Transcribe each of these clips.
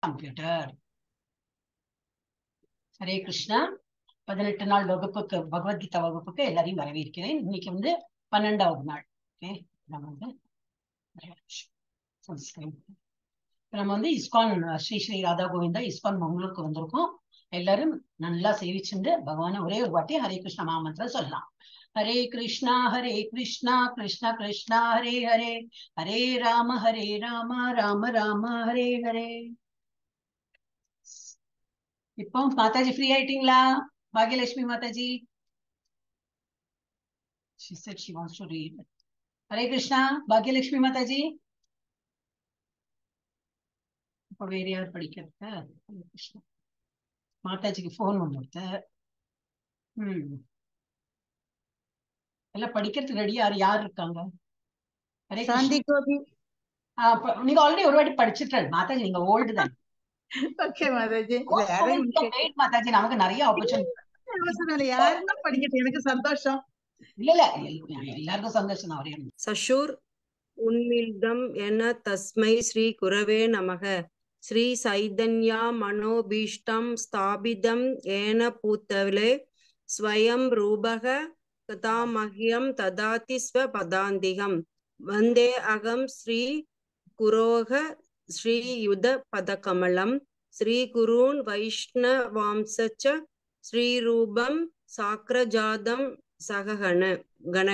Computer. Hare Krishna. 18 நாள் வகுப்புக்கு, பகவத்கீதா வகுப்புக்கு எல்லாரையும் வரவேற்கிறேன். இன்னைக்கு 12வது நாள். ஓகே, நம்ம இஸ்கான் ஸ்ரீ ஸ்ரீ ராதா கோவிந்தா இஸ்கான் மங்களூருக்கு வந்திருக்கோம். எல்லாரும் நல்லா சேவிச்சுண்டு பகவான ஒரே ஒரு வாட்டி ஹரே கிருஷ்ண மகாமந்திரம் சொல்லலாம். ஹரே கிருஷ்ணா கிருஷ்ணா கிருஷ்ணா ஹரே ஹரே, ஹரே ராம ராம ராம ஹரே ஹரே. இப்போ மாதாஜி ஃப்ரீ ஆயிட்டீங்களா? Bhagyalakshmi Mataji. She said she wants to read. Hare Krishna. Bhagyalakshmi Mataji. இப்போ வேற யார் படிக்கிறது? ஹரே கிருஷ்ணா. மாதாஜிக்கு போன் வந்துடுது. எல்லாம் படிக்கிறதுக்கு ரெடி யார் இருக்காங்க? ஹரே கிருஷ்ணா. நீங்க ஆல்ரெடி ஒரு வாட்டி படிச்சிட்டு மாதாஜி, நீங்க ஓல்டு தான். ஓகே மாதாஜி. மாதாஜி நமக்கு நிறைய ஆப்பர்ச்சுனிட்டி. யாருன்னா படிக்கட்டும், எனக்கு சந்தோஷம். இல்ல எல்லாருக்கும் சந்தோஷம் தான். ஒரே சஷூர் உன்மில்தம் என தஸ்மை ஸ்ரீ குரவே நமக. ஸ்ரீ சைதன்யா மனோபீஷ்டம் ஸ்தாபிதம் ஏன பூத்தவலே ஸ்வயம் ரூபக கதாமஹ்யம் ததாதி ஸ்வ பதாந்திகம். வந்தே அகம் ஸ்ரீ குரோக ஸ்ரீ யுத பதகமலம். ஸ்ரீ குருன் வைஷ்ணவாம்சச்ச ஸ்ரீ ரூபம் சாக்ரஜாதம் சககண கண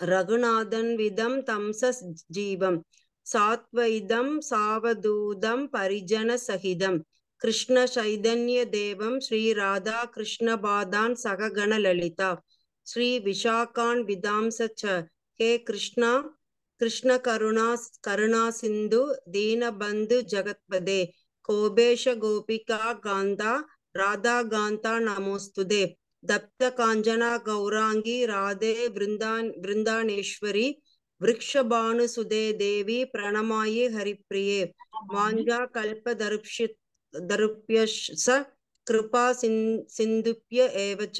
ரகுநாதன் விதம் தம்சஸ் ஜீவம் சாத்வைதம் சாவதூதம் பரிஜன சகிதம் கிருஷ்ண சைதன்ய தேவம் ஸ்ரீ ராதா கிருஷ்ணபாதான் சககண லலிதா ஸ்ரீ விஷாகான் விதாம்சச்ச. ஹே கிருஷ்ணா கிருஷ்ண கருணா சிந்து தீனபந்து ஜகத்பதே கோபேஷ கோபிகா காந்தா ராதா காந்தா நமோஸ்துதே. தப்த காஞ்சனா கௌராங்கி ராதே விருந்தானேஸ்வரி விருக்ஷபானு சுதே தேவி பிரணமாயி ஹரிப்பிரியே. வாஞ்சா கல்ப தருப்யஸ கிருபா சிந்துப்ய ஏவச்ச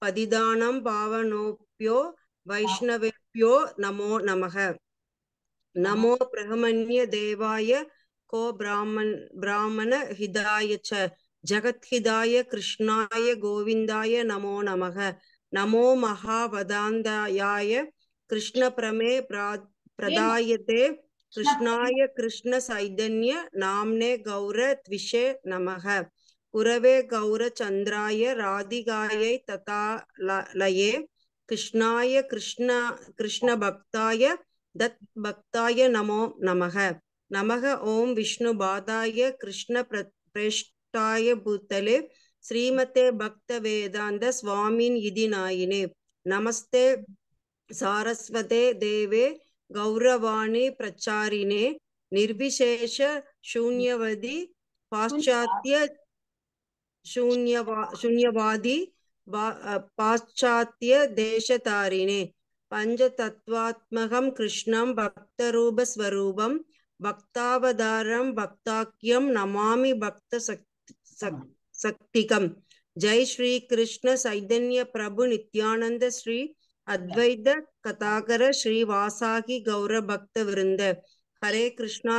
பதிதானம் பாவனோப்யோ வைஷ்ணவேப்யோ நமோ நமக. நமோ பிரகமண்ய தேவாய கோ பிராமண ஹிதாய ச ஜகத்ஹிதாய கிருஷ்ணாய கோவிந்தாய நமோ நமக. நமோ மகாவதாந்தாயாய கிருஷ்ண பிரமே பிரதாயதே கிருஷ்ணாய கிருஷ்ண சைதன்ய நாம்னே கௌர த்விஷே நமக. குரவே கௌர சந்திராய ராதிகாயை ததாலயே கிருஷ்ணாய கிருஷ்ண பக்தாய தத் பக்தாய நமோ நமக. நமக ஓம் விஷ்ணு பாதாய கிருஷ்ண பிரேஷ்டாய பூத்தலே ஸ்ரீமதே பக்த வேதாந்த சுவாமின் இதி நாயினே. நமஸ்தே சாரஸ்வதே தேவே கௌரவாணி பிரச்சாரினே நிர்விசேஷ சூன்யவதி பாশ্চাத்ய சூன்யவாதி பாশ্চাத்ய தேசதாரிணே. பஞ்சதத்வாத்மகம் கிருஷ்ணம் பக்தரூபஸ்வரூபம் பக்தாவதாரம் பக்தாக்கியம் நமாமி பக்த சக்திகம். ஜெய் ஸ்ரீ கிருஷ்ண சைதன்ய பிரபு நித்யானந்த ஸ்ரீ அத்வைத கதாகர ஸ்ரீ வாசாகி கௌர பக்த விருந்த. ஹரே கிருஷ்ணா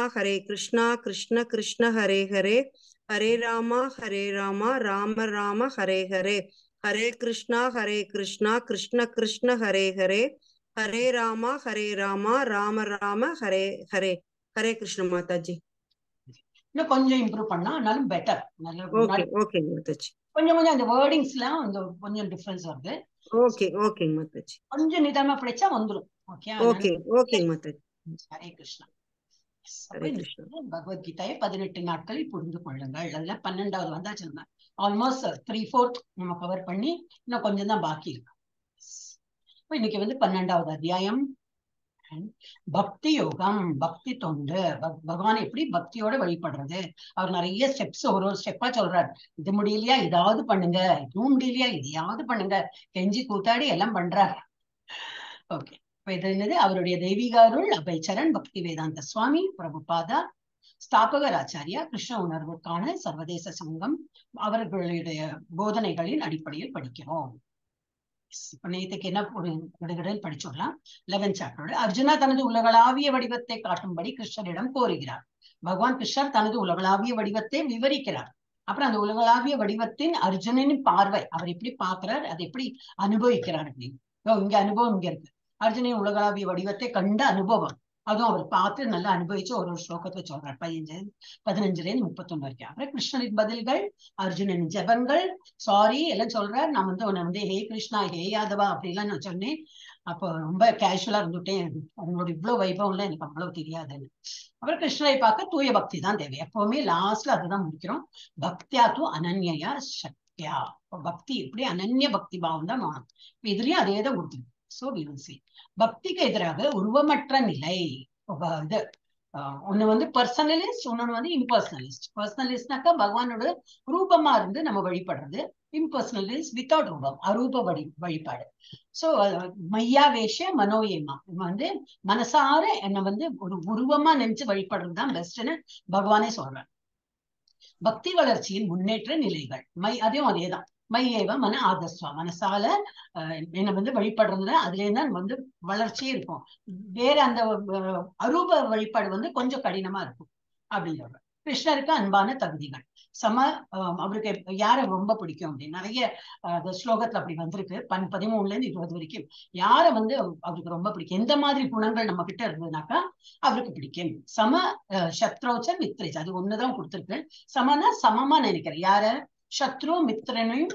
கிருஷ்ண கிருஷ்ண ஹரே ஹரே, ஹரே ராமா ராம ராம ஹரே ஹரே. ஹரே கிருஷ்ணா கிருஷ்ண கிருஷ்ண ஹரே ஹரே, ஹரே ராமா ராம ராம ஹரே ஹரே. ஹரே கிருஷ்ண மாதாஜி. இன்னும் கொஞ்சம் இம்ப்ரூவ் பண்ணா ஆனாலும் பெட்டர். ஓகே மாதாஜி. கொஞ்சம் அந்த வேர்டிங்ஸ்லாம் கொஞ்சம் டிஃபரன்ஸ் வருது. ஓகே மாதாஜி. கொஞ்சம் நிதானமா படிச்சா வந்துரும். ஓகே மாதாஜி. ஹரே கிருஷ்ணா. பகவத்கீதையை 18 நாட்களில் புரிந்து கொள்ளுங்கள். அதுல 12வது வந்தாச்சு. நம்ம ஆல்மோஸ்ட் 3/4 நம்ம கவர் பண்ணி இன்னும் கொஞ்சம் தான் பாக்கி இருக்கு. இன்னைக்கு 12வது அத்தியாயம் பக்தி யோகம், பக்தி தொண்டு. பகவான் எப்படி பக்தியோட வழிபடுறது. அவர் நிறைய ஸ்டெப்ஸ் ஒரு ஸ்டெப்பா சொல்றாரு. இது முடியலையா இதாவது பண்ணுங்க, இதுவும் முடியலையா இதையாவது பண்ணுங்க, கெஞ்சி கூத்தாடி எல்லாம் பண்றாரு. ஓகே, இது என்னது? அவருடைய தெய்வீகாருள் அபயச்சரண் பக்தி வேதாந்த சுவாமி பிரபுபாதா ஸ்தாபகர் ஆச்சாரியா கிருஷ்ண உணர்வுக்கான சர்வதேச சங்கம் அவர்களுடைய போதனைகளின் அடிப்படையில் படிக்கிறோம். இப்ப நேற்றுக்கு என்ன ஒரு விடுகடன் படிச்சுடலாம். 11th சாப்டரோட அர்ஜுனா தனது உலகளாவிய வடிவத்தை காட்டும்படி கிருஷ்ணரிடம் கோருகிறார். பகவான் கிருஷ்ணர் தனது உலகளாவிய வடிவத்தை விவரிக்கிறார். அப்புறம் அந்த உலகளாவிய வடிவத்தின் அர்ஜுனனின் பார்வை, அவர் எப்படி பார்க்கிறார், அதை எப்படி அனுபவிக்கிறார் அப்படின்னு. இங்க அனுபவம் இங்க இருக்கு. அர்ஜுனன் உலகளாவிய வடிவத்தை கண்ட அனுபவம், அதுவும் அவர் பார்த்து நல்லா அனுபவிச்சு ஒரு ஸ்லோகத்தை சொல்றார். 15 31 வரைக்கும். அப்புறம் கிருஷ்ணரின் பதில்கள், அர்ஜுனன் ஜெபங்கள், சாரி எல்லாம் சொல்றார். நான் வந்து உன்னை வந்து ஹே கிருஷ்ணா ஹே யாதவா அப்படிலாம் நான் சொன்னேன். அப்போ ரொம்ப கேஷுவலா இருந்துட்டேன், அவங்களோட இவ்வளவு வைபவம்லாம் எனக்கு அவ்வளவு தெரியாதுன்னு. அப்புறம் கிருஷ்ணரை பார்க்க தூய பக்தி தான் தேவை. எப்பவுமே லாஸ்ட்ல அதுதான் முடிக்கிறோம். பக்தியா தூ அனன்யா சக்தியா. பக்தி எப்படி அனன்ய பக்தி பாவம் தான் வேணும். இதுலயும் அதே தான் கொடுத்துருக்கு. So we will see. பக்திக்கு எதிராக உருவமற்ற நிலை. இது ஒண்ணு வந்து பர்சனலிஸ்ட், இன்னொன்னு வந்து இம்பர்சனலிஸ்ட். பர்சனலிஸ்ட்னாக்கா பகவானோட ரூபமா இருந்து நம்ம வழிபடுறது. இம்பர்சனலிஸ்ட் வித்தவுட் ரூபம், அரூப வழிபாடு. சோ மையா வேஷ மனோயமா, வந்து மனசார என்ன வந்து ஒரு உருவமா நினைச்சு வழிபடுறதுதான் பெஸ்ட்னு பகவானே சொல்றார். பக்தி வளர்ச்சியின் முன்னேற்ற நிலைகள் அதையும் அதேதான். மையேவ மன ஆதஸ்வா, மனசால என்ன வந்து வழிபடுறதுல அதுல தான் வந்து வளர்ச்சியே இருக்கும். வேற அந்த அரூப வழிபாடு வந்து கொஞ்சம் கடினமா இருக்கும் அப்படின்னு சொல்றேன். கிருஷ்ணருக்கு அன்பான தகுதிகள் சம. அவருக்கு யார ரொம்ப பிடிக்கும் அப்படின்னு நிறைய ஸ்லோகத்துல அப்படி வந்திருக்கு. 13 இருந்து 20 வரைக்கும் யார வந்து அவருக்கு ரொம்ப பிடிக்கும், எந்த மாதிரி குணங்கள் நம்ம கிட்ட இருந்ததுனாக்கா அவருக்கு பிடிக்கும். சம சத்ரோச்ச மித்ரேஜ், அது ஒண்ணுதான் கொடுத்துருக்கு. சமனா சமமா நினைக்கிறேன். யார சத்ரு மித்ரனையும்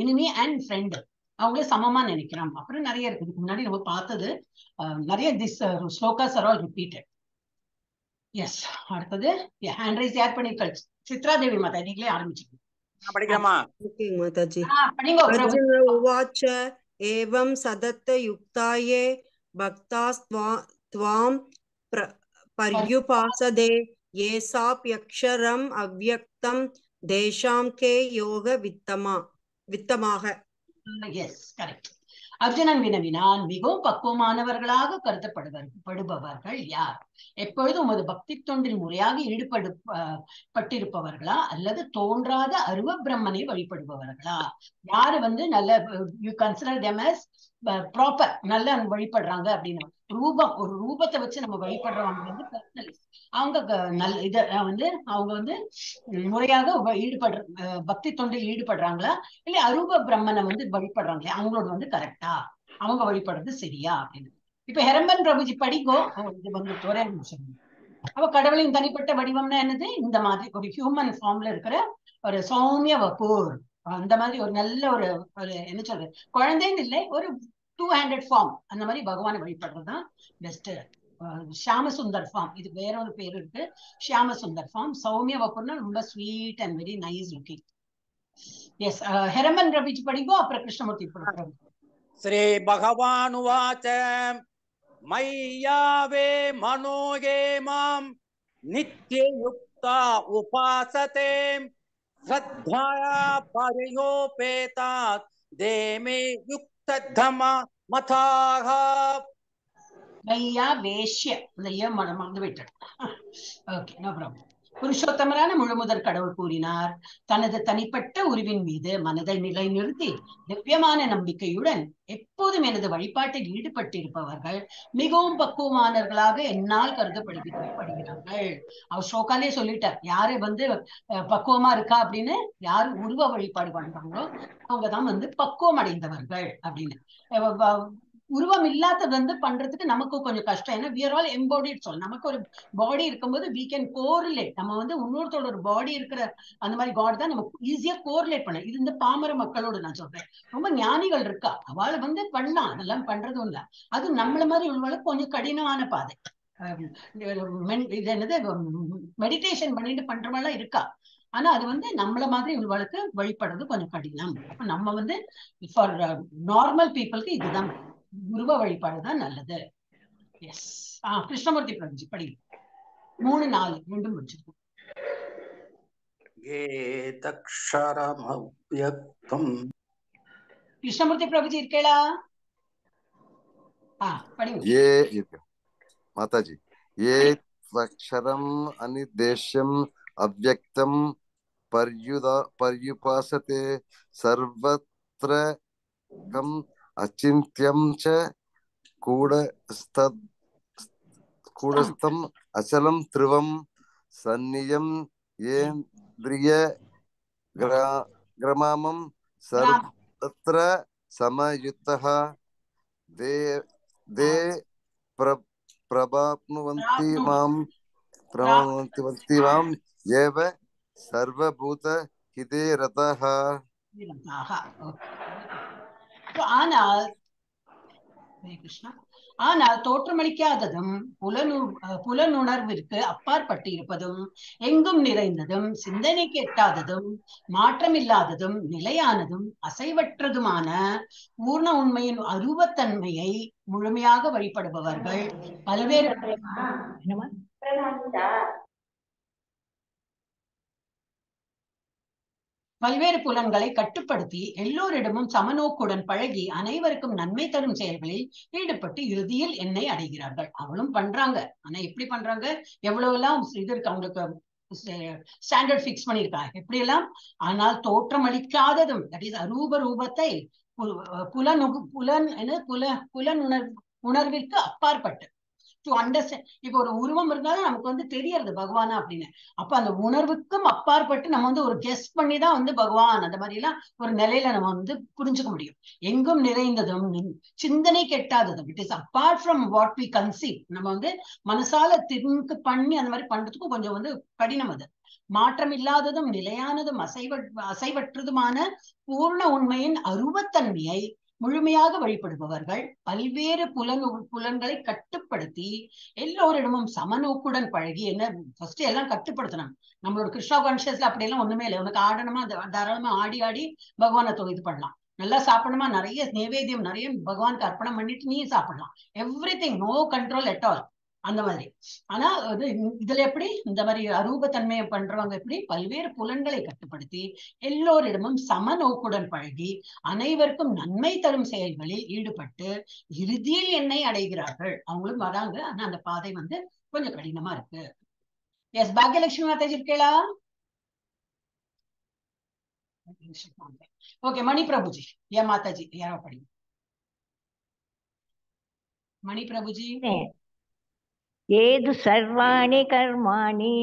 எனிமி அண்ட் ஃப்ரெண்ட் அவங்கள சமமா நினைக்கிறோம். அப்புறம் நிறைய இருக்கு. இதுக்கு முன்னாடி நம்ம பார்த்தது நிறைய this slokas are all repeated. Yes. அடுத்தது ஹேண்ட் ரைஸ் யார் பண்ணிருக்கீங்க? சித்ரா தேவி மாதா, நீங்களே ஆரம்பிச்சுக்கோங்க. படிக்கலாமா? ஓகே மாதாஜி. படிங்க. அர்ஜுன உவாச்ச ஏவம் சதத்த யுக்தாயே பக்தாஸ்த்வாம் பர்யுபாசதே ஏசாப்யக்ஷரம் அவ்யக்தம் தேஷாம் கே யோக வித்தமாக. S, correct. அர்ஜுனன் வினவினான், மிகவும் பக்குவமானவர்களாக கருதப்படுபவர்கள் யார்? எப்பொழுதும் உமது பக்தி தொண்டில் முறையாக ஈடுபட்டிருப்பவர்களா அல்லது தோன்றாத அருவ பிரம்மனை வழிபடுபவர்களா? யாரு வந்து நல்ல you consider them as proper நல்ல வழிபடுறாங்க அப்படின்னு. ரூபம், ஒரு ரூபத்தை வச்சு நம்ம வழிபடுறவங்க வந்து பர்சனலிஸ்ட். அவங்க நல்ல இத வந்து அவங்க வந்து முறையாக பக்தி தொண்டில் ஈடுபடுறாங்களா இல்ல அரூப பிரம்மனை வந்து வழிபடுறாங்களே அவங்களோட வந்து கரெக்டா, அவங்க வழிபடுறது சரியா அப்படின்னு. இப்ப ஹெரம்பன் பிரபுஜி படிக்கோ, இது வந்து ஒரே நிமிஷம். அவ கடவுளின் தனிப்பட்ட வடிவம்னா என்னது? இந்த மாதிரி ஒரு ஹியூமன் ஃபார்ம்ல இருக்கிற ஒரு சௌமிய வபூர், அந்த மாதிரி ஒரு நல்ல ஒரு என்ன சொல்றது, குழந்தைன்னு இல்லை, ஒரு 200 ஃபார்ம், அந்த மாதிரி பகவானை வழிபடுறதுதான் பெஸ்ட். ஷியாமசுந்தர் ஃபார்ம், இது வேற ஒரு பேர் இருக்கு. ஷியாமசுந்தர் ஃபார்ம். சௌமிய வபூர்னா ரொம்ப sweet and very nice looking. Yes. ஹெரமன் ரவிஜி படிக்கோ, அப்புறம் கிருஷ்ணமூர்த்தி படிக்கிறோம். ஸ்ரீ பகவானுவாச்ச மய்யாவே மனோயே மாம் நித்யயுக்தா உபாசதே ஸ்ரத்தயா பரியோபேதாத் தேமே யுக்ததம மதாக. மையா வேஷ்ய, இந்த மறந்து விட்டேன். Okay, no problem. புருஷோத்தமரான முழுமுதற் கடவுள் கூறினார், தனது தனிப்பட்ட உருவின் மீது மனதை நிலைநிறுத்தி திவ்யமான நம்பிக்கையுடன் எப்போதும் எனது வழிபாட்டில் ஈடுபட்டிருப்பவர்கள் மிகவும் பக்குவமானவர்களாக என்னால் கருதப்படுகிறார்கள். அவர் ஸ்லோகாலே சொல்லிட்டார், யாரு வந்து பக்குவமா இருக்கா அப்படின்னு. யாரு உருவ வழிபாடு பண்றாங்களோ அவங்கதான் வந்து பக்குவம் அடைந்தவர்கள் அப்படின்னு. உருவம் இல்லாதது வந்து பண்றதுக்கு நமக்கு கொஞ்சம் கஷ்டம். ஏன்னா we are all embodied soul. நமக்கு ஒரு பாடி இருக்கும்போது we can correlate. நம்ம வந்து இன்னொருத்தோட ஒரு பாடி இருக்கிற அந்த மாதிரி காட் தான் நமக்கு ஈஸியா கோரிலேட் பண்ண. இது இந்த பாமர மக்களோட நான் சொல்றேன். ரொம்ப ஞானிகள் இருக்கா, அவளை வந்து பண்ணலாம், அதெல்லாம் பண்றதும் இல்ல. அது நம்மள மாதிரி உள்ளவளுக்கு கொஞ்சம் கடினமான பாதை. இது என்னது, மெடிடேஷன் பண்ணிட்டு பண்றவெல்லாம் இருக்கா. ஆனா அது வந்து நம்மள மாதிரி உள்ளவளுக்கு வழிபடுறது கொஞ்சம் கடினம். அப்ப நம்ம வந்து ஃபார் நார்மல் பீப்புளுக்கு இதுதான் உருவ வழிபாடுதான் நல்லது. எஸ். கிருஷ்ணமூர்த்தி பிரபுஜி படி. 3, 4 ரெண்டும் முடிச்சிருக்கோம். கிருஷ்ணமூர்த்தி பிரபுஜி இருக்கேளா? படிங்க. ஏ இருக்கு மாதாஜி. ஏ அக்ஷரம் அனிர்தேஷ்யம் அவ்யக்தம் பர்யுபாசதே சர்வத்ர கம் அச்சிந்த்யம் ச கூடஸ்தம் கூடஸ்தம் அச்சலம் த்ருவம் சந்நியம் ஏந்திரிய கிரமாமம் சர்வத்ர சமயுத்தः தே பிரபாப்னுவந்தி மாம் ஏவ சர்வபூத ஹிதே ரதः. ஆனால் ஆனால் தோற்றமளிக்காததும் புலனுணர்விற்கு அப்பாற்பட்டு இருப்பதும் எங்கும் நிறைந்ததும் சிந்தனைக்கு எட்டாததும் மாற்றமில்லாததும் நிலையானதும் அசைவற்றதுமான பூர்ண உண்மையின் அரூபத்தன்மையை முழுமையாக வழிபடுபவர்கள் பல்வேறு புலன்களை கட்டுப்படுத்தி எல்லோரிடமும் சமநோக்குடன் பழகி அனைவருக்கும் நன்மை தரும் செயல்களில் ஈடுபட்டு இறுதியில் என்னை அடைகிறார்கள். அவளும் பண்றாங்க. ஆனா எப்படி பண்றாங்க, எவ்வளவு எல்லாம் இது இருக்கு அவங்களுக்கு ஸ்டாண்டர்ட் பிக்ஸ் பண்ணிருக்காங்க எப்படி எல்லாம். ஆனால் தோற்றம் அளிக்காததும் தட் இஸ் அரூப ரூபத்தை உணர்விற்கு அப்பாற்பட்டு டு அண்டர்ஸ்டாண்ட். இப்போ ஒரு உருவம் இருந்தாலும் நமக்கு வந்து தெரியறது பகவானா அப்படின்னு. அப்ப அந்த உணர்வுக்கும் அப்பாற்பட்டு நம்ம வந்து ஒரு கெஸ் பண்ணிதான் வந்து பகவான் அந்த மாதிரி எல்லாம் ஒரு நிலையில நம்ம வந்து புரிஞ்சுக்க முடியும். எங்கும் நிறைந்ததும் சிந்தனை கெட்டாததும், it is apart from what we conceive. நம்ம வந்து மனசால திங்க் பண்ணி அந்த மாதிரி பண்றதுக்கும் கொஞ்சம் வந்து கடினம். அது மாற்றம் இல்லாததும் நிலையானதும் அசைவற்றதுமான பூர்ண உண்மையின் அரூபத்தன்மையை முழுமையாக வழிபடுபவர்கள் பல்வேறு புலன்களை கட்டுப்படுத்தி எல்லோரிடமும் சமநோக்குடன் பழகி. என்ன ஃபர்ஸ்ட் எல்லாம் கட்டுப்படுத்தணும். நம்மளோட கிருஷ்ணா கான்சியஸ்ல அப்படி எல்லாம் ஒண்ணுமே இல்லை. உனக்கு ஆடணுமா தாராளமா ஆடி பகவானை இது பண்ணலாம். நல்லா சாப்பிடணுமா நிறைய நைவேத்தியம் நிறைய பகவானுக்கு அர்ப்பணம் பண்ணிட்டு நீ சாப்பிடலாம். Everything, no control at all அந்த மாதிரி. ஆனா இதுல எப்படி இந்த மாதிரி அரூபத்தன்மையை பண்றவங்க எப்படி பல்வேறு புலன்களை கட்டுப்படுத்தி எல்லோரிடமும் சமநோக்குடன் பழகி அனைவருக்கும் நன்மை தரும் செயல்களில் ஈடுபட்டு இறுதியில் என்னை அடைகிறார்கள். அவங்களும் வராங்க. ஆனா அந்த பாதை வந்து கொஞ்சம் கடினமா இருக்கு. எஸ், பாக்யலட்சுமி மாதாஜி இருக்கேளா? ஓகே, மணி பிரபுஜி. ஏன் மாதாஜி யாரோ படிங்க. மணி பிரபுஜி. ஏது சர்வாணி கர்மாணி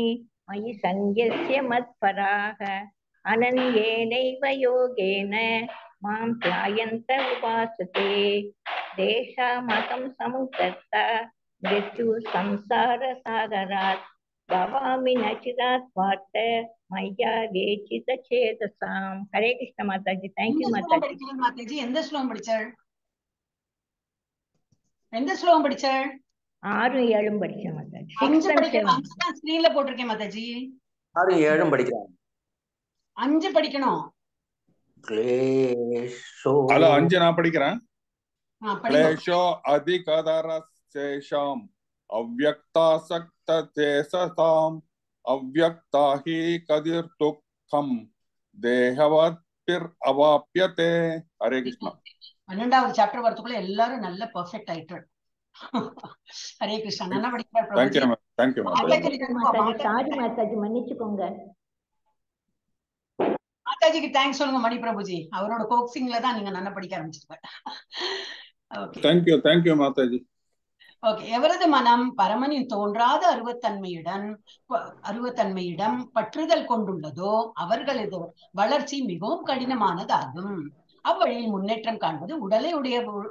மயி சந்யஸ்ய மத்பராக அனன்யேனைவ யோகேன மாம் த்யாயந்த உபாசதே தேஷாமகம் சமுத்தத்தா மிருத்யு சம்சார சாகராத் பவாமி நச்சிராத் பார்த்த மையா வேச்சித சேதசாம். ஹரே கிருஷ்ண மாதாஜி. தேங்க்யூ மாதாஜி. மாதாஜி எந்த ஸ்லோகம் படிச்சாள்? எந்த ஸ்லோகம் படிச்சாள்? 6 7 படிச்சேன் மாதாஜி. 6 படிக்கணும். ஸ்கிரீன்ல போட்டிருக்கேன் மாதாஜி. 6 7 படிக்கிறாங்க. 5 படிக்கணும். ஹலோ, 5 நான் படிக்கிறேன். क्लेशो अधिकदरशेषाम् अव्यक्तासक्तचेतसाम् अव्यक्ता हि कदिर्दुःखम् देहवद्भिरवाप्यते. हरे कृष्ण. 12வது சாப்டர் வரதுக்குள்ள எல்லாரும் நல்ல பெர்ஃபெக்ட் ஆயிட்டு. ஹரே கிருஷ்ணா. நல்லா படிக்கிறார் Prabhuji. Thank you Mataji. Sorry Mataji, மன்னிச்சுக்கோங்க. மாதாஜிக்கு தேங்க்ஸ் சொல்லுங்க மணி பிரபுஜி. அவரோட கோக்சிங்ல தான் நீங்க நல்லா படிக்க ஆரம்பிச்சிருக்க. Okay, thank you Mataji. Okay. எவரது மனம் பரமனின் தோன்றாத அருவத்தன்மையிடம் பற்றுதல் கொண்டுள்ளதோ அவர்களது வளர்ச்சி மிகவும் கடினமானதாகும். அவ்வழியில் முன்னேற்றம் காண்பது உடலை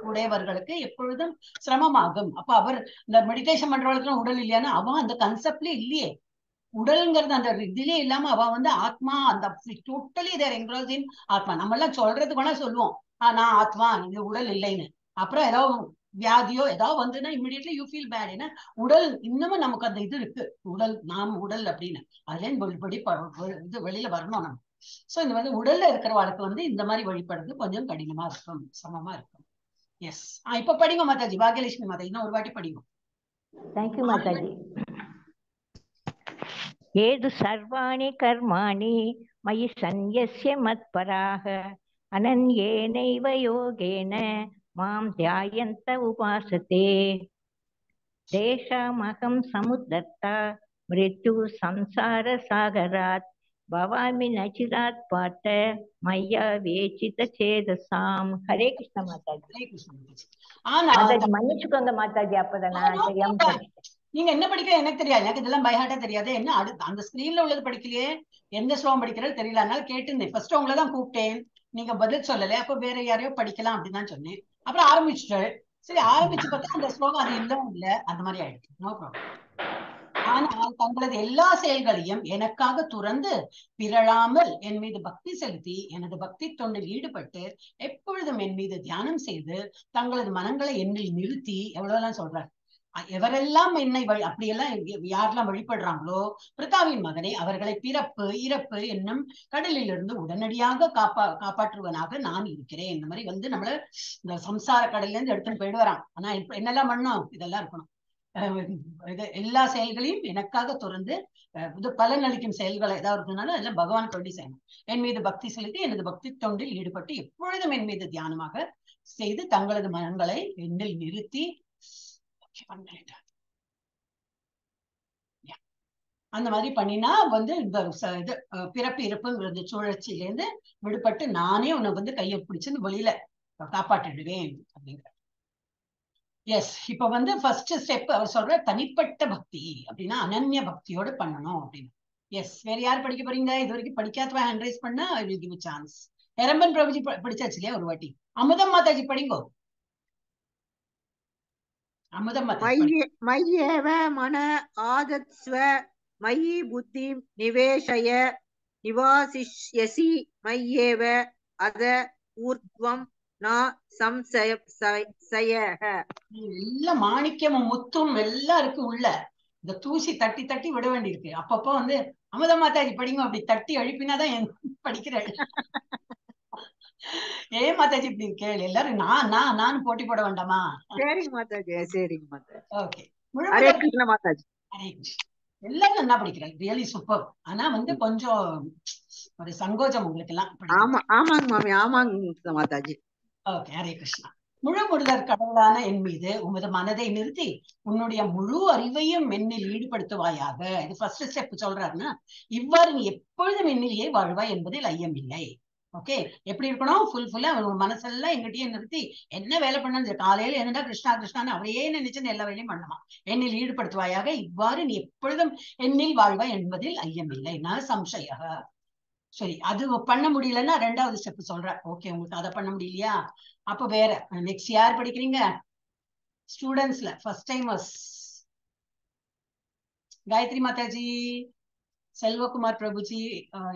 உடையவர்களுக்கு எப்பொழுதும் சிரமமாகும். அப்ப அவர் இந்த மெடிடேஷன் பண்றவர்களுக்கு உடல் இல்லையானா அவன் அந்த கன்செப்ட்லயே இல்லையே. உடல்ங்கிறது அந்த இதுலயே இல்லாம அவ வந்து ஆத்மா, அந்த டோட்டலி தேர் என்க்ரோஸ்ட் இன் ஆத்மா. நம்ம எல்லாம் சொல்றதுக்கு வேணா சொல்லுவோம், நான் ஆத்மா, இது உடல் இல்லைன்னு. அப்புறம் ஏதாவது வியாதியோ ஏதாவது வந்துன்னா இமிடியட்லி யூ ஃபீல் பேட். ஏன்னா உடல் இன்னமும் நமக்கு அந்த இது இருக்கு, உடல் நாம் உடல் அப்படின்னு. அதுல இது வெளியில வரணும் நம்ம. சோ இந்த வந்து உடல்ல இருக்கிறவாளுக்கு வந்து இந்த மாதிரி வழிபடுறது கொஞ்சம் கடினமா இருக்கும், சிரமமா இருக்கும். எஸ், இப்ப படிங்க மாதாஜி. பாக்யலட்சுமி மாதாஜி இன்னும் ஒரு வாட்டி படிங்க. தேங்க்யூ மாதாஜி. ஏது சர்வாணி கர்மாணி மயி சந்யஸ்ய மத்பராக அனன்யேனைவ யோகேன மாம் த்யாயந்த உபாசதே தேஷாமகம் சமுத்தத்தா மிருத்யு சம்சார சாகராத் பவாமி நச்சிராத் பார்த்த மையா வேச்சித சேதசாம். ஹரே கிருஷ்ண மாதாஜி. ஹரே கிருஷ்ண மாதாஜி. மாதாஜி மன்னிச்சுக்கோங்க மாதாஜி, அப்பதான் நான் தெரியாம படிச்சேன். நீங்க என்ன படிக்கிற எனக்கு தெரியாது, எனக்கு இதெல்லாம் பைஹார்ட்டா தெரியாது. என்ன அந்த ஸ்கிரீன்ல உள்ளது படிக்கலையே, எந்த ஸ்லோகம் படிக்கிறது தெரியல. அதனால கேட்டுருந்தேன். ஃபர்ஸ்ட் உங்களை தான் கூப்பிட்டேன், நீங்க பதில் சொல்லல. அப்ப வேற யாரையோ படிக்கலாம் அப்படின்னு தான் சொன்னேன். அப்புறம் ஆரம்பிச்சுட்டேன். சரி, ஆரம்பிச்சு பார்த்தா அந்த ஸ்லோகம் அது இல்ல அந்த மாதிரி ஆயிடுச்சு. No problem. ஆனால் தங்களது எல்லா செயல்களையும் எனக்காக துறந்து பிறழாமல் என் மீது பக்தி செலுத்தி எனது பக்தி தொண்டில் ஈடுபட்டு எப்பொழுதும் என் மீது தியானம் செய்து தங்களது மனங்களை என்னில் நிறுத்தி, எவ்வளவுலாம் சொல்றார், எவரெல்லாம் என்னை அப்படியெல்லாம் யாரெல்லாம் வழிபடுறாங்களோ பிரித்தாவின் மகனை அவர்களை பிறப்பு இறப்பு என்னும் கடலில் இருந்து உடனடியாக காப்பாற்றுவனாக நான் இருக்கிறேன். இந்த மாதிரி வந்து நம்மள இந்த சம்சார கடல்ல இருந்து எடுத்துன்னு போயிடுவாராம். ஆனா என்னெல்லாம் பண்ணணும், இதெல்லாம் இருக்கணும். இது எல்லா செயல்களையும் எனக்காக துறந்து இது பலன் அளிக்கும் செயல்களை ஏதாவது இருக்குனாலும் அதெல்லாம் பகவான் தொண்டி செய்யணும். என் மீது பக்தி செலுத்தி எனது பக்தி தொண்டில் ஈடுபட்டு எப்பொழுதும் என் மீது தியானமாக செய்து தங்களது மனங்களை என்னில் நிறுத்தி அந்த மாதிரி பண்ணினா வந்து இந்த இது பிறப்பு இறப்புங்கிறது சுழற்சியிலேருந்து விடுபட்டு நானே உன்னை வந்து கையை பிடிச்சு வெளியில காப்பாற்றிடுவேன் அப்படிங்கிற. எஸ், இப்ப வந்து ஃபர்ஸ்ட் ஸ்டெப் அவர் சொல்ற தனிப்பட்ட பக்தி அப்படின்னா அனன்ய பக்தியோட பண்ணணும் அப்படின்னு. எஸ், வேற யார் படிக்க போறீங்க? இது வரைக்கும் படிக்காதவ ஹேண்ட் ரைஸ் பண்ணா ஐ வில் கிவ் சான்ஸ். எரம்பன் பிரபுஜி படிச்சாச்சு இல்லையா ஒரு வாட்டி? அமுதம் மாதாஜி படிங்கோ. அமுதம் மாதாஜி மய்யேவ மன ஆதத்ஸ்வ மயி புத்தி நிவேஷய நிவாசிஷ்யசி மய்யேவ அத ஊர்த்வம் நா சம்சயः. எல்லாம் மாணிக்கமும் முத்தும் எல்லாம் இருக்கு உள்ள. இந்த தூசி தட்டி தட்டி விட வேண்டியிருக்கு. அப்பப்போ வந்து அமுத மாதாஜி படிங்க அப்படி தட்டி எழுப்பினாதான் படிக்கிறேன். ஏன் மாதாஜி இப்படி இருக்கேள்? எல்லாரும் நான் போட்டி போட வேண்டாமா? சரிங்க மாதாஜி, சரிங்க மாதாஜி. ஓகே, ஹரே கிருஷ்ண மாதாஜி. எல்லாரும் நல்லா படிக்கிறேன், ரியலி சூப்பர். ஆனா வந்து கொஞ்சம் ஒரு சங்கோஜம் உங்களுக்கு எல்லாம். ஆமாங்க மாமி, ஆமாங்க மாதாஜி. ஓகே, ஹரே கிருஷ்ணா. முழு முதற் கடவுளான என் மீது உமது மனதை நிறுத்தி உன்னுடைய முழு அறிவையும் என்னில் ஈடுபடுத்துவாயாக. இது ஃபர்ஸ்ட் ஸ்டெப் சொல்றாருன்னா, இவ்வாறு நீ எப்பொழுதும் என்னிலேயே வாழ்வாய் என்பதில் ஐயம் இல்லை. ஓகே, எப்படி இருக்கணும்? ஃபுல்லா மனசெல்லாம் எங்கிட்டயே நிறுத்தி என்ன வேலை பண்ணு, காலையில என்னடா கிருஷ்ணா கிருஷ்ணான்னு அவரையே நினைச்சு எல்லா வேலையும் பண்ணணுமா. என்னில் ஈடுபடுத்துவாயாக, இவ்வாறு நீ எப்பொழுதும் என்னில் வாழ்வாய் என்பதில் ஐயம் இல்லை. நான் சம்சய. சரி, அது பண்ண முடியலன்னா ரெண்டாவது ஸ்டெப் சொல்றேன். ஓகே, உங்களுக்கு அதை பண்ண முடியலையா? அப்ப வேற நெக்ஸ்ட் யார் படிக்கிறீங்க? ஸ்டூடெண்ட்ஸ்ல ஃபர்ஸ்ட் டைமர்ஸ் காயத்ரி மாதாஜி, செல்வகுமார் பிரபுஜி,